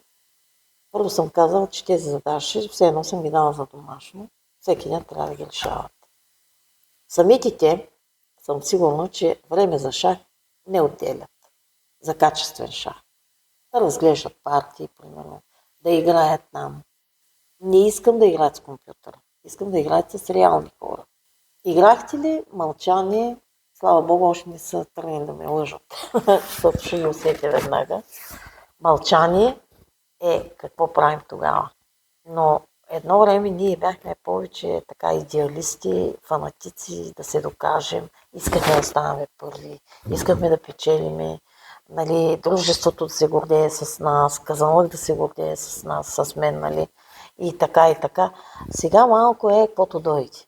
Първо съм казала, че тези задачи, все едно съм ги дала за домашно. Всеки ден трябва да ги решават. Самите те съм сигурна, че време за шах не отделят. За качествен шах. Да разглеждат партии, примерно, да играят там. Не искам да играят с компютъра. Искам да играят с реални хора. Играхте ли мълчание? Слава Богу, още не са тръгнали да ме лъжат, защото ще ги усетя веднага. Мълчание какво правим тогава. Но едно време ние бяхме повече така идеалисти, фанатици, да се докажем. Искахме да ставаме първи, искахме да печелиме. Нали, дружеството да се гордее с нас, Казанлък да се гордее с нас, с мен, нали, и така, и така. Сега малко е каквото дойде.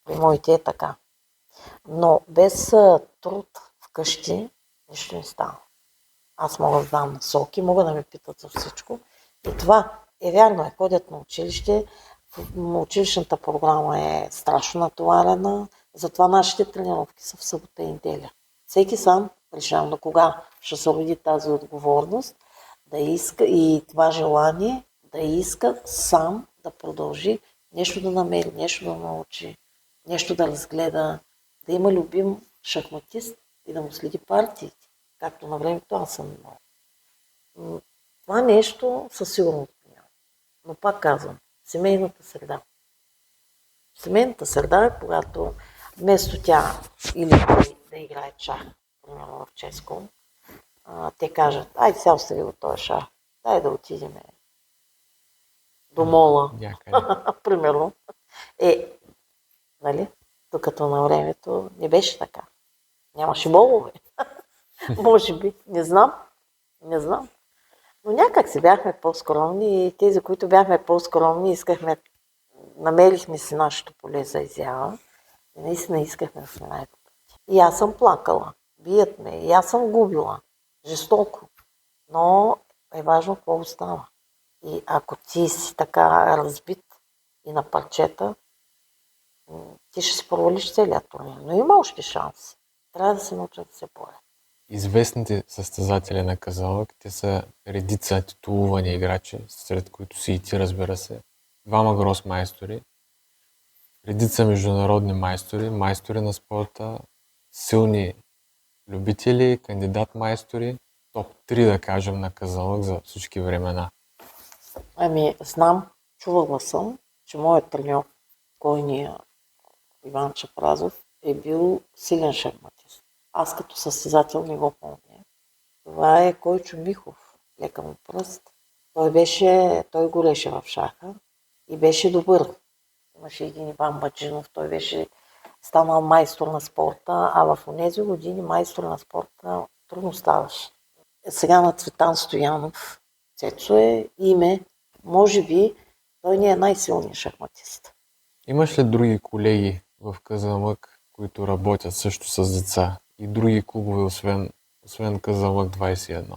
При моите е така. Но без труд вкъщи нищо не става. Аз мога да дам насоки, мога да ме питат за всичко. И това е вярно, ходят на училище, училищната програма е страшно натоварена, затова нашите тренировки са в събота и неделя. Всеки сам решава на кога ще се роди тази отговорност, да иска и това желание да иска сам да продължи нещо да намери, нещо да научи, нещо да разгледа, да има любим шахматист и да му следи партиите, както на времето аз съм имал. Това нещо със сигурност няма. Но пак казвам, семейната среда. Семейната среда е когато вместо тя или той да играе шах, примерно в ческо, те кажат, айде сега остави го този шах, дай да отидем до мола, примерно. Нали? Докато на времето не беше така. Нямаше молове. Може би, не знам. Но някак си бяхме по-скромни и тези, които бяхме по-скромни, намерихме си нашето поле за изява и наистина искахме да сме най-добрите. И аз съм плакала, бият ме, и аз съм губила, жестоко, но е важно какво остава. И ако ти си така разбит и на парчета, ти ще се провалиш целият турнир, но има още шанс. Трябва да се научат да се борят. Известните състезатели на казалък, те са редица титулувани играчи, сред които си и ти, разбира се, 2 гросмайстори, редица международни майстори на спорта, силни любители, кандидат майстори, топ 3 да кажем на казалък за всички времена. Знам, чувала съм, че моят треньор, покойния Иван Чапразов, е бил силен шахматист. Аз като състезател не го помня. Това е Койчо Михов, лека му пръст. Той гореше в шаха и беше добър. Имаше един Иван Баджинов, той беше станал майстор на спорта, а в онези години майстор на спорта трудно ставаше. Сега на Цветан Стоянов, Цецо е име, може би той не е най-силният шахматист. Имаш ли други колеги в Казанлък, които работят също с деца и други клубове, освен Казанлък 21?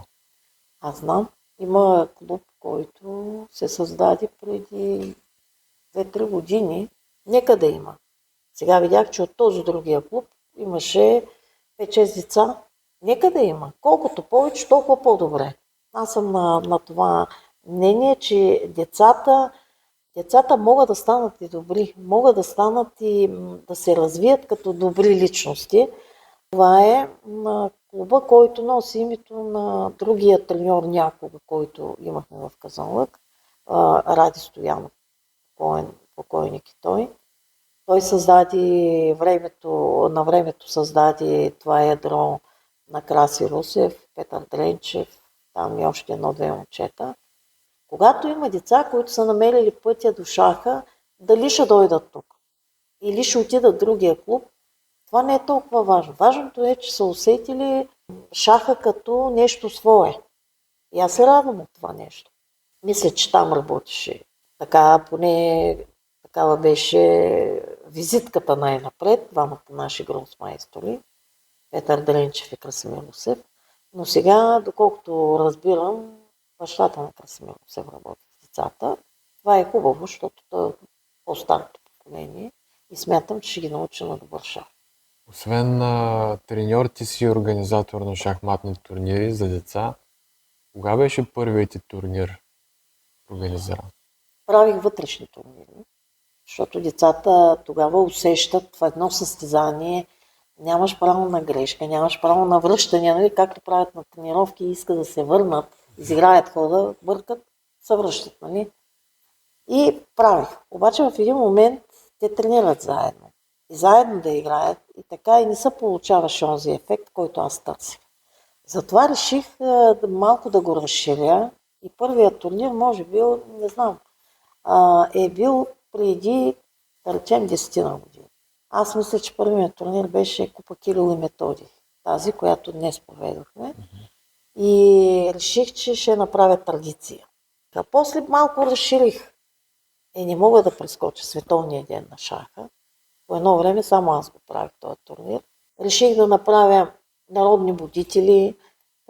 Аз знам. Има клуб, който се създаде преди 2-3 години. Нека да има. Сега видях, че от този другия клуб имаше 5-6 деца. Нека да има. Колкото повече, толкова по-добре. Аз съм на това мнение, че децата могат да станат и добри. Могат да станат и да се развият като добри личности. Това е на клуба, който носи името на другия треньор някога, който имахме в Казанлък, Ради Стоянов, покойник и той. Той на времето създаде това ядро на Краси Русев, Петър Дренчев, там и още 1-2 момчета. Когато има деца, които са намерили пътя до шаха, дали ще дойдат тук или ще отидат в другия клуб, това не е толкова важно. Важното е, че са усетили шаха като нещо свое. И аз се радвам от това нещо. Мисля, че там работеше. Така, поне такава беше визитката най-напред, 2 наши гросмайстори, Петър Дренчев и Красимир Русев. Но сега, доколкото разбирам, бащата на Красимир Русев работи с децата. Това е хубаво, защото той е от по-старото поколение и смятам, че ще ги научи на добър шах. Освен треньор, ти си организатор на шахматни турнири за деца. Кога беше първият ти турнир организиран? Правих вътрешни турнири, защото децата тогава усещат в едно състезание, нямаш право на грешка, нямаш право на връщане, нали? Както правят на тренировки и искат да се върнат, изиграят хода, бъркат, се връщат. Нали? И правих. Обаче в един момент те тренират заедно. И заедно да играят, и така и не се получаваше онзи ефект, който аз търсих. Затова реших малко да го разширя и първият турнир, може би, не знам, е бил преди, да речем, 10 години. Аз мисля, че първият турнир беше Купа Кирил и Методий, тази, която днес проведохме. И реших, че ще направя традиция. А после малко разширих. Не мога да прескоча Световния ден на шаха. По едно време само аз го правих този турнир. Реших да направя народни будители,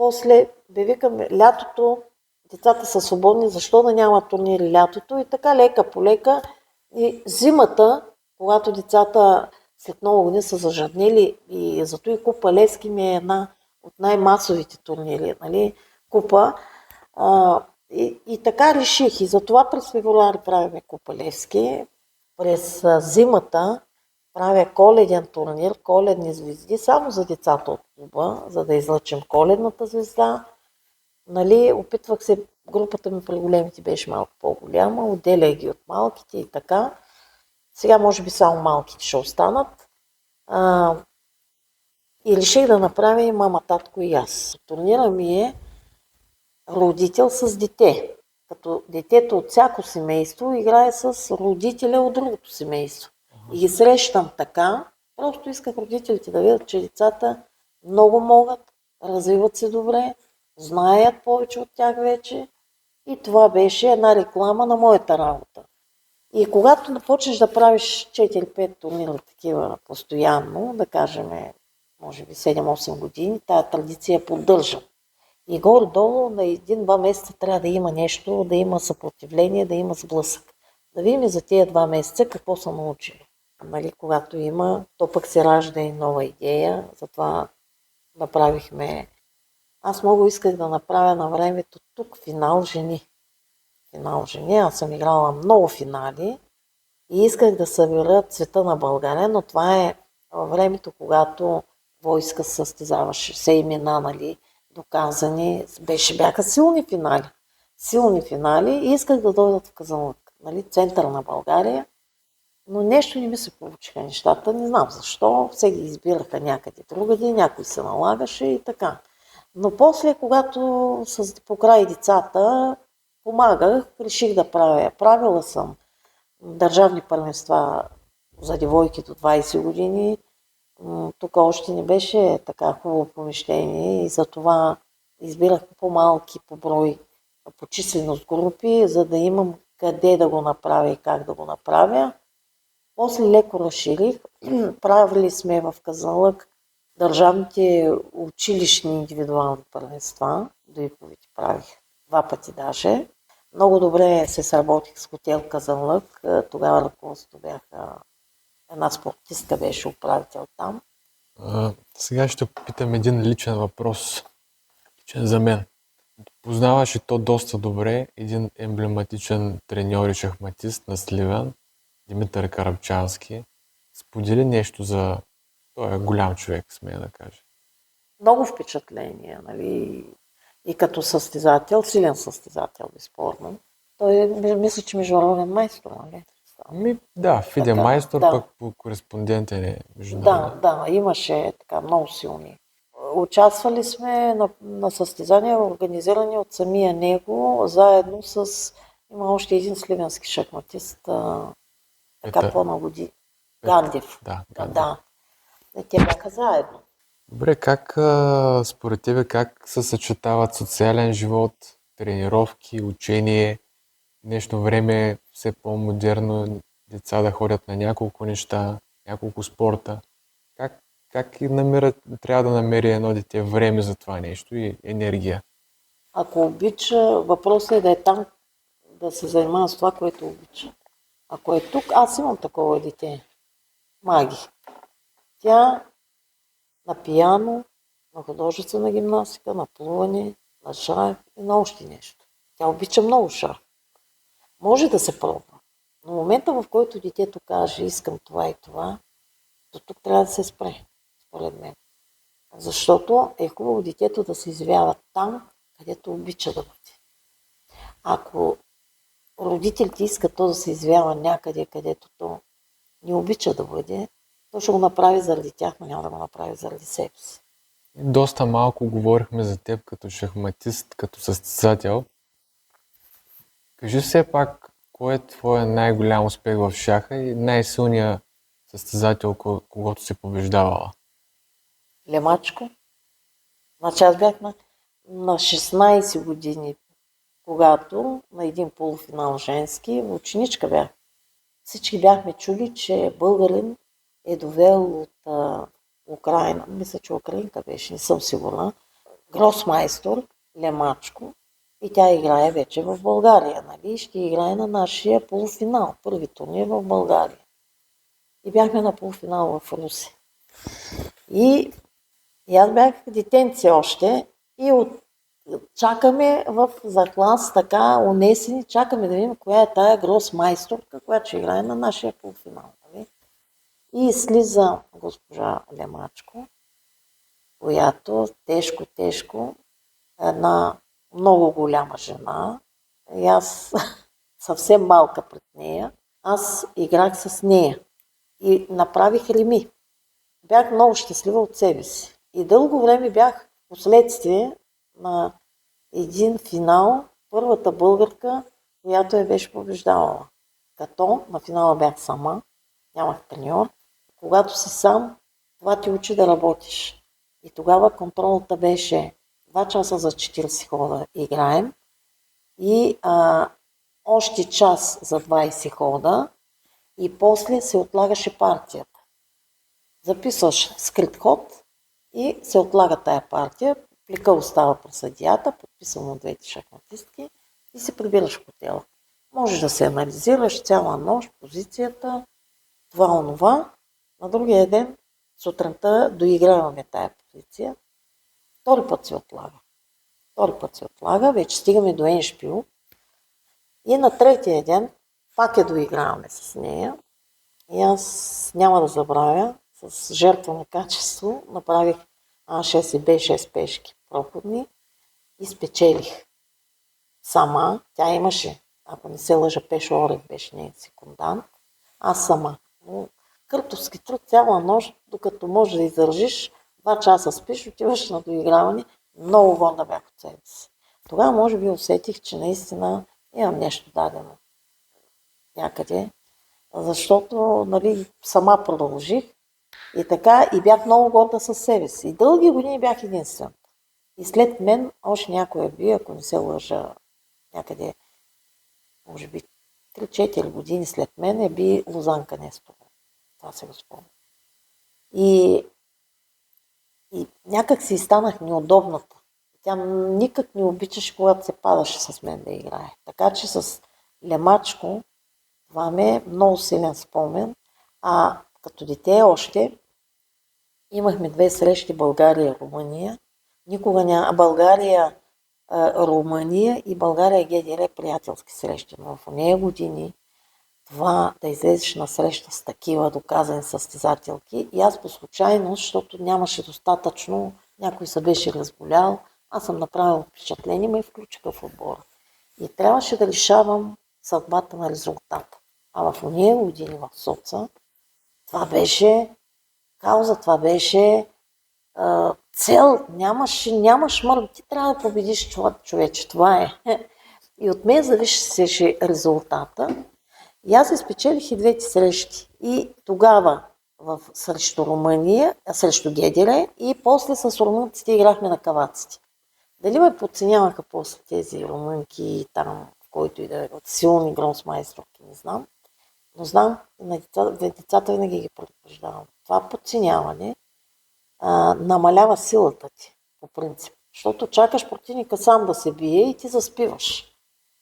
После викаме лятото, децата са свободни, защо да няма турнири лятото и така лека по лека. И зимата, когато децата след много години са зажаднели и зато и Купа Левски ми е една от най-масовите турнири, нали, Купа. И така реших. И затова през февруари правим Купа Левски. През зимата правя коледен турнир, коледни звезди, само за децата от клуба, за да излъчим коледната звезда. Нали, опитвах се, групата ми при големите беше малко по-голяма, отделях ги от малките и така. Сега може би само малките ще останат. И реших да направя и мама, татко и аз. Турнира ми е родител с дете. Като детето от всяко семейство играе с родителя от другото семейство. И ги срещам така. Просто исках родителите да видят, че децата много могат, развиват се добре, знаят повече от тях вече. И това беше една реклама на моята работа. И когато почнеш да правиш 4-5 турнира такива постоянно, да кажем, може би 7-8 години, тая традиция поддържам. И горе-долу на 1-2 месеца трябва да има нещо, да има съпротивление, да има сблъсък. Да видим за тези 2 месеца какво са научили. Нали, когато има, то пък се ражда и нова идея, затова направихме. Аз много исках да направя на времето тук финал жени. Финал жени, аз съм играла много финали и исках да събера цвета на България, но това е във времето, когато войска състезаваше, все имена, нали, доказани, бяха силни финали. Силни финали и исках да дойдат в Казанлък, нали, център на България, но нещо не ми се получиха нещата, не знам защо, все ги избираха някъде другаде, някой се налагаше и така. Но после, когато покрай децата помагах, реших да правя. Правила съм държавни първенства за девойки до 20 години. Тук още не беше така хубаво помещение и затова избирах по-малки по брой, по численост групи, за да имам къде да го направя и как да го направя. После леко разширих. Правили сме в Казанлък държавните училищни индивидуални първенства. До Иповите правих 2 пъти даже. Много добре се сработих с хотел Казанлък. Тогава ръководството бяха една спортистка, беше управител там. Сега ще попитам един личен въпрос. Личен за мен. Познаваш и то доста добре един емблематичен треньор и шахматист на Сливен, Димитър Карапчански. Сподели нещо за той голям човек, смея да кажа. Много впечатления, нали? И като състезател, силен състезател, безспорно. Той мисля, че международен майстор, нали? Да, фиде майстор, да. Пък по кореспондентен е международен. Да, имаше така много силни. Участвали сме на състезания, организирани от самия него, заедно с... Има още един сливенски шахматист, така по-нагоди. Гандев. Да. Те бяха заедно. Добре, според тебе как се съчетават социален живот, тренировки, учение, днешно време все по-модерно, деца да ходят на няколко неща, няколко спорта. Как трябва да намери едно дете време за това нещо и енергия? Ако обича, въпросът е да е там, да се занимава с това, което обича. Ако е тук, аз имам такова дете. Маги. Тя на пиано, на художествена гимнастика, на плуване, на шах и на още нещо. Тя обича много шах. Може да се пробва. Но в момента, в който детето каже, искам това и това, до тук трябва да се спре, според мен. Защото е хубаво детето да се извява там, където обича да бъде. Ако родителите искат то да се извява някъде, където то не обича да бъде, то ще го направи заради тях, но няма да го направи заради себе си. Доста малко говорихме за теб като шахматист, като състезател. Кажи все пак, кой е твоя най-голям успех в шаха и най-силният състезател, когато си побеждавала? Лемачко. Значи аз бях на 16 години, когато на един полуфинал женски, ученичка бях. Всички бяхме чули, че българин е довел от Украйна. Мисля, че украинка беше, не съм сигурна. гросмайстор, Лемачко, и тя играе вече в България, нали? Ще играе на нашия полуфинал, първи турнир в България. И бяхме на полуфинал в Руси. И аз бях детенце още и чакаме за клас така унесени, чакаме да видим коя е тая гросмайсторка, която ще играе на нашия полуфинал. Нали? И слиза госпожа Лемачко, която тежко, една много голяма жена, и аз съвсем малка пред нея, аз играх с нея и направих реми. Бях много щастлива от себе си. И дълго време бях последствие на един финал, първата българка, която я беше побеждавала. Като на финала бях сама, нямах треньор. Когато си сам, това ти учи да работиш. И тогава контролата беше 2 часа за 40 хода играем и още час за 20 хода и после се отлагаше партията. Записваш скрит ход и се отлага тая партия, плика остава при съдията, подписано от двете шахматистки и се прибираш в хотела. Можеш да се анализираш цяла нощ, позицията, това, онова. На другия ден, сутринта, доиграваме тая позиция. Втори път се отлага, вече стигаме до еншпил. И на третия ден пак я доиграваме с нея. И аз няма да забравя, с жертвено качество направих А6 и Б6 пешки проходни и спечелих. Сама, тя имаше, ако не се лъжа, Пешо Орев беше неин секундант, аз сама. Но къртовски труд цяла нощ, докато можеш да издържиш, 2 часа спиш, отиваш на доиграване, много горда бях от себе си. Тогава може би усетих, че наистина имам нещо дадено някъде, защото нали, сама продължих и така и бях много горда със себе си. И дълги години бях единствен. И след мен още някоя би, ако не се лъжа, някъде, може би 3-4 години след мен би Лозанка Нестова. Това се го спомня. И някак си станах неудобната. Тя никак не обичаше, когато се падаше с мен да играе. Така че с Лемачко това ми е много силен спомен. А като дете още имахме 2 срещи България-Румъния. Никога няма България-Румъния и България-ГДР приятелски срещи. Но в нея години това да излезеш на среща с такива доказани състезателки и аз по случайност, защото нямаше достатъчно, някой се беше разболял, аз съм направила впечатление и ме включиха в отбора. И трябваше да решавам съдбата на резултата. А в уния години в Соца това беше кауза, това беше цел. Нямаш мърк, ти трябва да победиш човече. Това е. И от мен зависеше резултата. И аз изпечелих и двете срещи. И тогава срещу Румъния, срещу Гедере и после с румънците играхме на каваците. Дали ме подценяваха после тези румънки там, в който и да е от силни гросмайсторки, не знам. Но знам, на децата винаги ги предупреждавам. Това подценяване намалява силата ти, по принцип. Защото чакаш противника сам да се бие и ти заспиваш.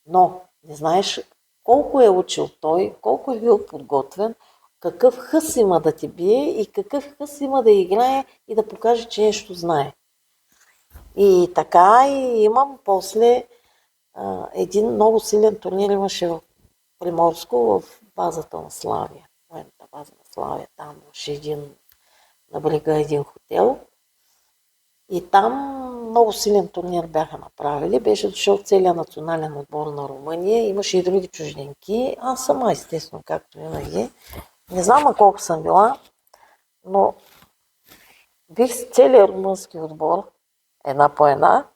Но не знаеш колко е учил той, колко е бил подготвен, какъв хъс има да ти бие и какъв хъс има да играе и да покаже, че нещо знае. И така и имам после един много силен турнир имаше в Приморско, в базата на Славия. Военната база на Славия, там имаше на брега един хотел. И там много силен турнир бяха направили. Беше дошъл целият национален отбор на Румъния. Имаше и други чужденки. Аз сама, естествено, както винаги. Не знам на колко съм била, но бих с целият румънски отбор, една по една,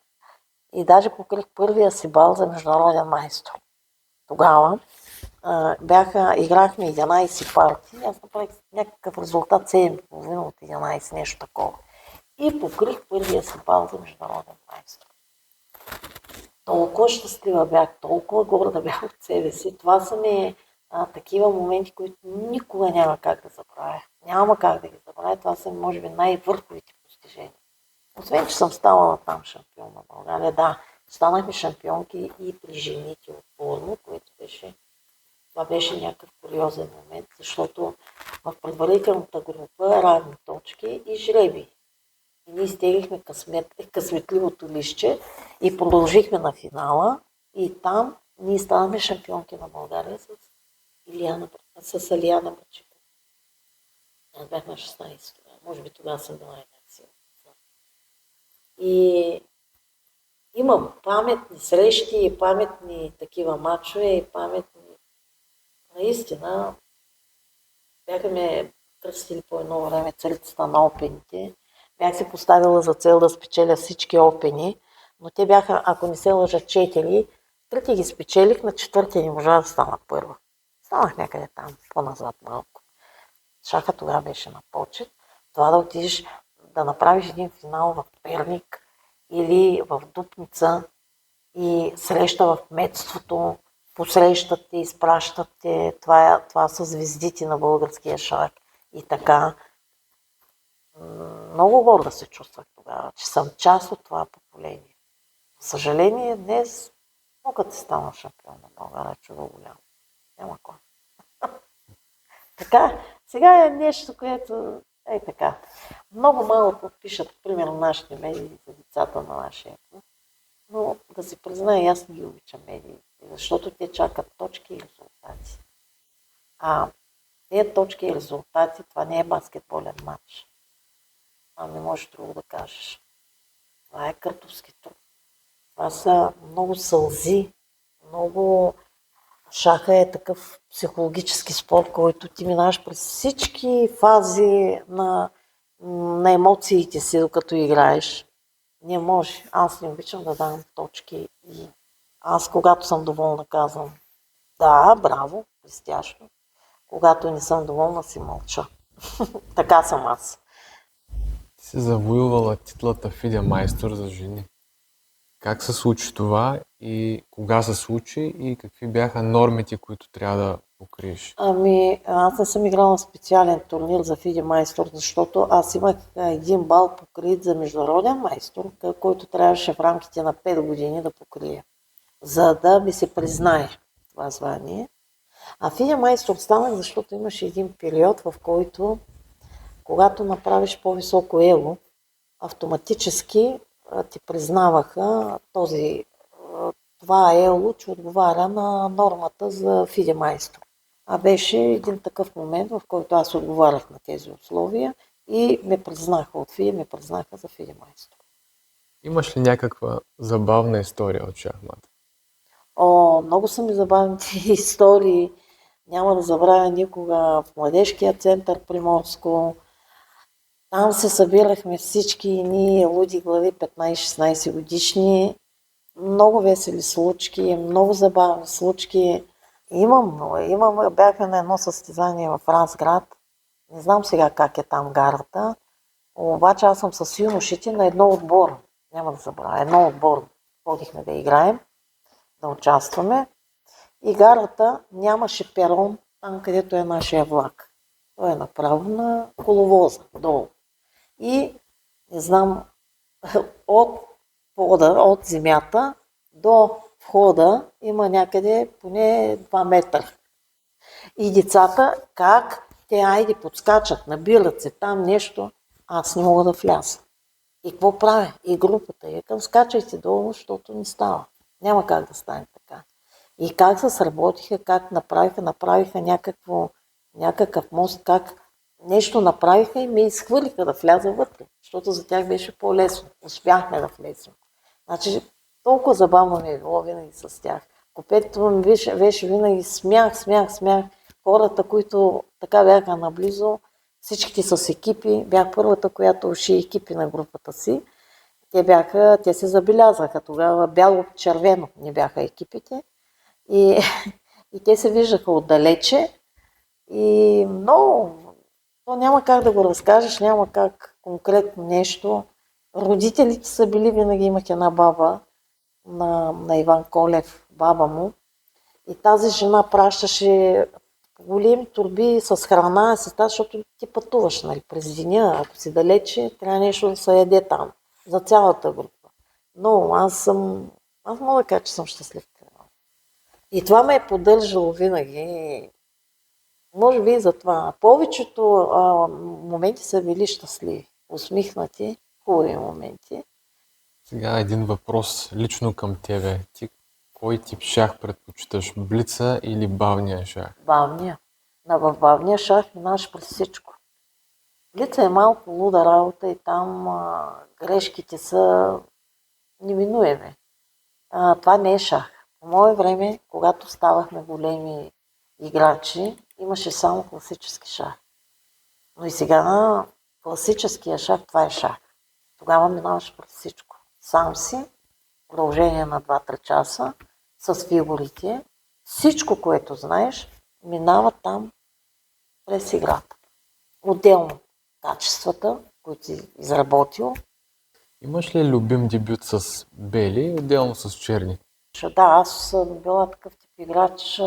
и даже покрих първия си бал за международен майстор. Тогава играхме 11 партии. Аз направих някакъв резултат 7,5 от 11, нещо такова. И покрих първия си бал за международен майстор. Толкова щастлива бях, толкова горда бях от себе си. Това са ми такива моменти, които никога няма как да забравя. Няма как да ги забравя. Това са, може би, най-върховите постижения. Освен, че съм ставала там шампион на България, да, станахме шампионки и при жените отборно, което беше, това беше някакъв куриозен момент, защото в предварителната група равни точки и жреби. И ние изтеглихме късметливото листче и продължихме на финала и там ние станахме шампионки на България с Алияна Бачикова. Аз бях на 16 тогава, може би тогава съм била една сила. И имам паметни срещи, паметни такива мачове и паметни. Наистина, бяха ме кръстили по едно време царицата на опените. Бях си поставила за цел да спечеля всички опени, но те бяха, ако не се лъжа, 4. Трети ги спечелих, на четвъртия не можа да стана първа. Станах някъде там, по-назад малко. Шаха тогава беше на почет. Това да отидеш да направиш един финал в Перник или в Дупница и среща в кметството, посрещат те, изпращат те, това са звездите на българския шах. И така, много горда се чувствах тогава, че съм част от това поколение. За съжаление, днес мога да стана шампион на България, чудо голямо. Няма кой. Така, сега е нещо, което е така. Много малко пишат, примерно, нашите медии за децата на нашия клуб, но да си призная, аз не ги обичам медиите, защото те чакат точки и резултати. А тези точки и резултати, това не е баскетболен матч. Това не можеш друго да кажеш. Това е къртовски труд. Това са много сълзи, много... Шаха е такъв психологически спорт, който ти минаваш през всички фази на емоциите си, докато играеш. Не може. Аз не обичам да давам точки. И аз, когато съм доволна, казвам да, браво, блестящо. Когато не съм доволна, си мълча. Така съм аз. Ти си завоювала титлата FIDE майстор за жени. Как се случи това и кога се случи и какви бяха нормите, които трябва да покриеш? Ами, аз не съм играла на специален турнир за FIDE майстор, защото аз имах един бал покрит за международен майстор, който трябваше в рамките на 5 години да покрия, за да ми се признае това звание. А FIDE майстор станах, защото имаше един период, в който, когато направиш по-високо ело, автоматически ти признаваха това ело, че отговаря на нормата за FIDE майстор. А беше един такъв момент, в който аз отговарях на тези условия и ме признаха от FIDE, ме признаха за FIDE майстор. Имаш ли някаква забавна история от шахмата? Много са ми забавните истории. Няма да забравя никога в Младежкия център Приморско. Там се събирахме всички ние луди глави 15-16 годишни. Много весели случки, много забавни случки. Бяхме на едно състезание в Разград. Не знам сега как е там гарата. Обаче аз съм с юношите на едно отбор. Няма да забравя. Едно отбор. Ходихме да играем, да участваме. И гарата нямаше перон там, където е нашия влак. Той е направо на коловоза, долу. И, не знам, от земята до входа има някъде поне 2 метра. И децата, как те айде подскачат, набират се там нещо, аз не мога да вляза. И какво правя? И групата е към скачайте долу, защото не става. Няма как да стане така. И как се сработиха, как направиха някакъв мост, как нещо направиха и ме изхвърлиха да вляза вътре, защото за тях беше по-лесно. Успяхме да влезем. Значи, толкова забавно ми е било винаги с тях. Купето ми беше винаги смях. Хората, които така бяха наблизо, всичките с екипи, бях първата, която уши екипи на групата си. Те се забелязаха тогава, бяло-червено не бяха екипите. И те се виждаха отдалече. И много, то няма как да го разкажеш, няма как конкретно нещо. Родителите са били, винаги имах една баба на Иван Колев, баба му. И тази жена пращаше големи торби с храна, защото ти пътуваш, нали, през деня, ако си далече, трябва нещо да се яде там. за цялата група. Но аз мога да кажа, че съм щастлив. И това ме е поддържало винаги. Може би и за това. Повечето моменти са били щастливи, усмихнати, хубави моменти. Сега един въпрос лично към тебе. Ти кой тип шах предпочиташ? Блица или бавния шах? Бавния. В бавния шах минаваш през всичко. Блица е малко луда работа и там грешките са неминуеми. Това не е шах. По мое време, когато ставахме големи играчи, имаше само класически шах. Но и сега на класическия шах, това е шах. Тогава минаваш през всичко. Сам си, продължение на 2-3 часа, с фигурите. Всичко, което знаеш, минава там през играта. Отделно качествата, които си изработил. Имаш ли любим дебют с бели, отделно с черни? Да, аз съм била такъв тип играч,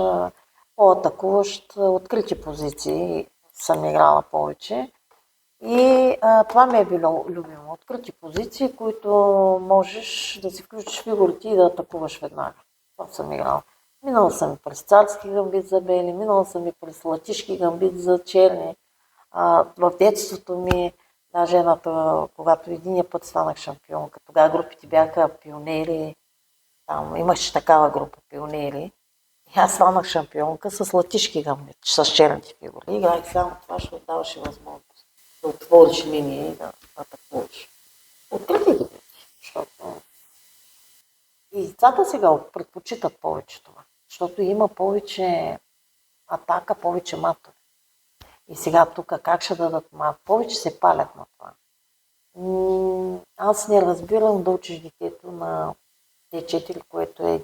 по-атакуващ, открити позиции съм играла повече. И това ми е било любимо. Открити позиции, които можеш да си включиш фигурите и да атакуваш веднага. Това съм играла. Минала съм и през царски гамбит за бели, минала съм и през латишки гамбит за черни. В детството ми, даже когато единия път станах шампионка, тогава групите бяха пионери, там имаше такава група пионери. И аз станах шампионка с латишки гамбит, с черните фигури. Играех само това, ще даваше възможност да отвориш линии и да атакуваш. Открити ги, защото и децата сега предпочитат повече това, защото има повече атака, повече матове. И сега тук как ще дадат мат? Повече се палят на това. Аз не разбирам да учиш детето на Т4, което е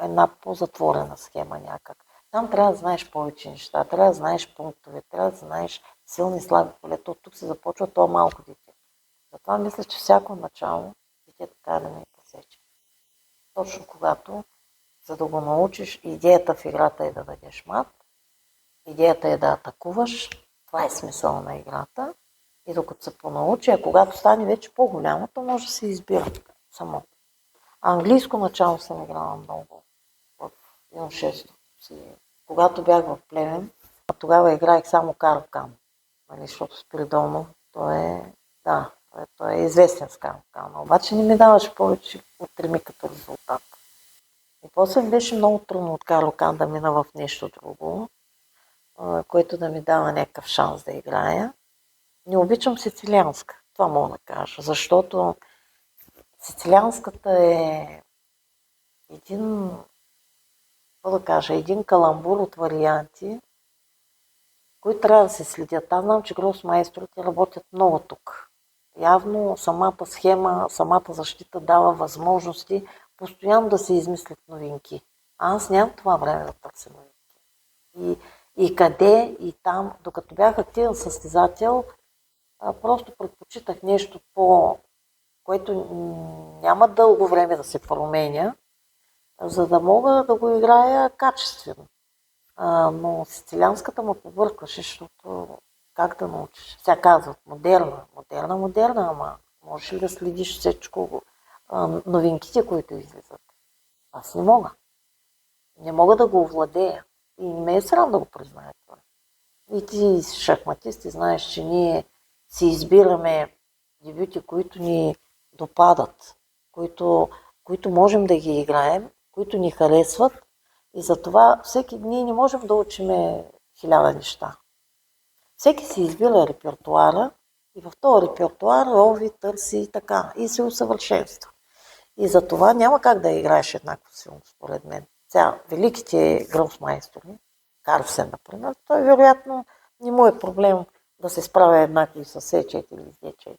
една по-затворена схема някак. Там трябва да знаеш повече неща, трябва да знаеш пунктове, трябва да знаеш силни и слаби полета. От тук се започва това малко дете. Затова мисля, че всяко начало детето трябва да не е посече. Точно когато, за да го научиш, идеята в играта е да дадеш мат, идеята е да атакуваш, това е смисъл на играта. И докато се понаучи, а когато стане вече по-голямо, то може да се избира само. Английско начало съм играла много в юношеството си. Когато бях в Плевен, тогава играех само Карло-Кано, защото Спиридонов, той е известен с Карло-Кано. Обаче не ми даваше повече от 3 като резултат. И после беше много трудно от Карло-Кано да мина в нещо друго, което да ми дава някакъв шанс да играя. Не обичам сицилианска, това мога да кажа, защото сицилианската е един каламбур от варианти, които трябва да се следят. Аз знам, че гросмайсторите работят много тук. Явно самата схема, самата защита дава възможности постоянно да се измислят новинки. Аз нямам това време да търся новинки. И къде, и там, докато бях активен състезател, просто предпочитах нещо което няма дълго време да се променя, за да мога да го играя качествено. Но сицилианската ме побъркваше, защото как да научиш? Сега казват модерна, ама можеш ли да следиш всичко, новинките, които излизат? Аз не мога. Не мога да го овладея. И не ме е срам да го призная това. И ти шахматисти знаеш, че ние си избираме дебюти, които ни допадат, които можем да ги играем, които ни харесват. И затова ние не можем да учим 1000 неща. Всеки си избира репертуара и в този репертуар лови, търси и така. И се усъвършенства. И затова няма как да играеш еднакво силно, според мен. Сега, великите гросмайстори, Карлсен, например, той вероятно не му е проблем да се справя еднакво и с Е4 или с Д4.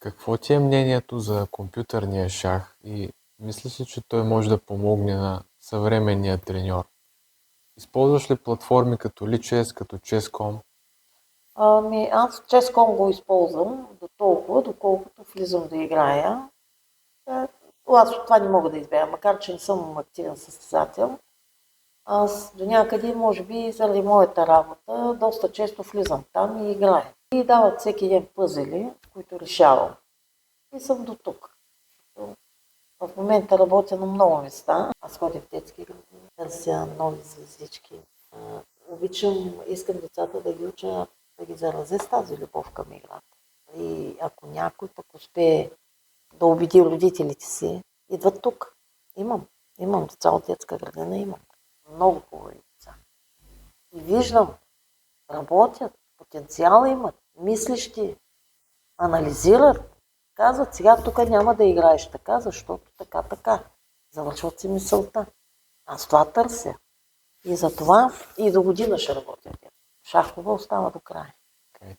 Какво ти е мнението за компютърния шах и мислиш ли, че той може да помогне на съвременния треньор? Използваш ли платформи като Lichess, като Chess.com? Аз Chess.com го използвам до толкова, доколкото влизам да играя. Аз от това не мога да избера, макар че не съм активен състезател. Аз до някъде, може би, заради моята работа, доста често влизам там и играя. И дават всеки ден пъзели, които решавам. и съм до тук. В момента работя на много места. Аз ходя в детски градини, търся нови звездички. Искам децата да ги уча, да ги заразя с тази любов към играта. И ако някой пък успее да убеди родителите си, идват тук. Имам деца от детска градина, имам. Много хубави деца. И виждам, работят, потенциал имат, мислещи, анализират. Казват, сега тук няма да играеш така, защото така. Завършват си мисълта. Аз това търся. И затова и до година ще работя. Шахова остава до края.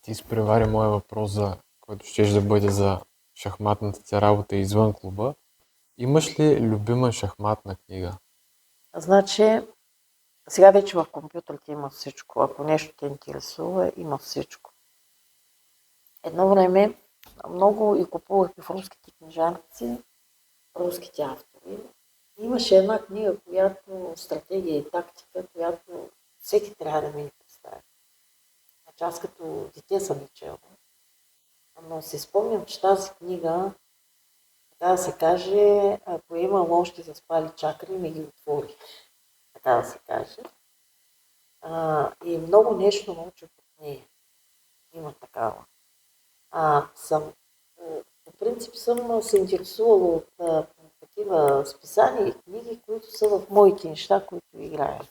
Ти изпревари моя въпрос, за който щеш да бъде за шахматната ти работа извън клуба. Имаш ли любима шахматна книга? Значи, сега вече в компютрите има всичко. Ако нещо те интересува, има всичко. Едно време много и купувах в руските книжарници, руските автори. Имаше една книга, която стратегия и тактика, която всеки трябва да ми представя. Значи аз като дете съм я чела. Но си спомням, че тази книга, така да се каже, ако има още заспали чакри, ми ги отвори. Така да се каже. И много нещо научих от нея. Има такава. По принцип съм се интересувала от такива списания и книги, които са в моите неща, които играя.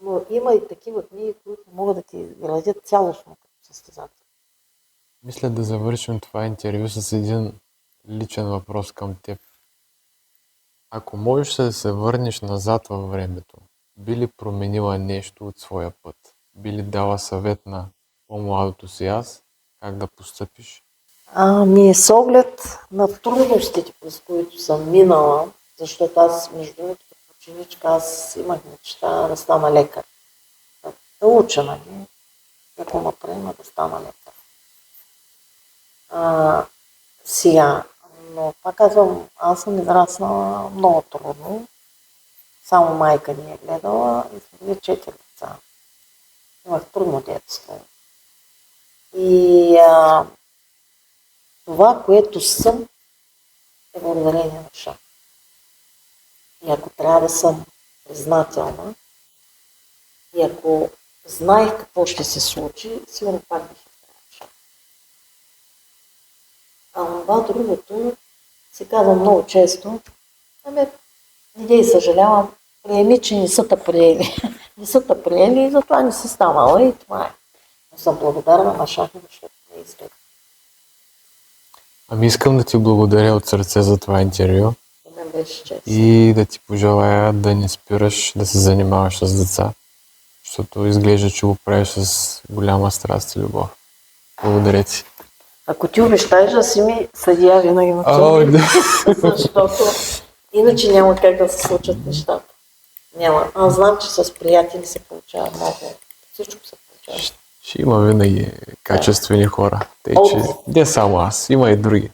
Но има и такива книги, които могат да ти градят цялостно като състезател. Мисля да завършим това интервю с един личен въпрос към теб. Ако можеш да се върнеш назад във времето, би ли променила нещо от своя път? Би ли дала съвет на по-младото си аз, как да постъпиш? С оглед на трудностите, през които съм минала, защото аз, между другото, като ученичка, аз имах мечта да стана лекар. Да уча, нали? Ако ме приема да стана лекар. Сега, но пак казвам, аз съм израснала много трудно. Само майка ни е гледала и сме били 4 деца. Имах трудно детство. И това, което съм, е благодарение на шах. И ако трябва да съм признателна, и ако знаех какво ще се случи, сигурно пак бих играла шах. Това другото, се казва много често, не дей съжалявам, приеми, че не са те приели. Не са те приели и затова не си станала и това е. Но съм благодарна на шаха, защото не изгледа. Искам да ти благодаря от сърце за това интервю. Мен беше чест. И да ти пожелая да не спираш да се занимаваш с деца, защото изглежда, че го правиш с голяма страст и любов. Благодаря ти. Ако ти обещаеш да си ми съдия винаги на това, защото иначе няма как да се случат нещата. Няма. Аз знам, че с приятели се получава много. Всичко се получава. Ще има винаги качествени хора. Тъй, че не само аз, има и други.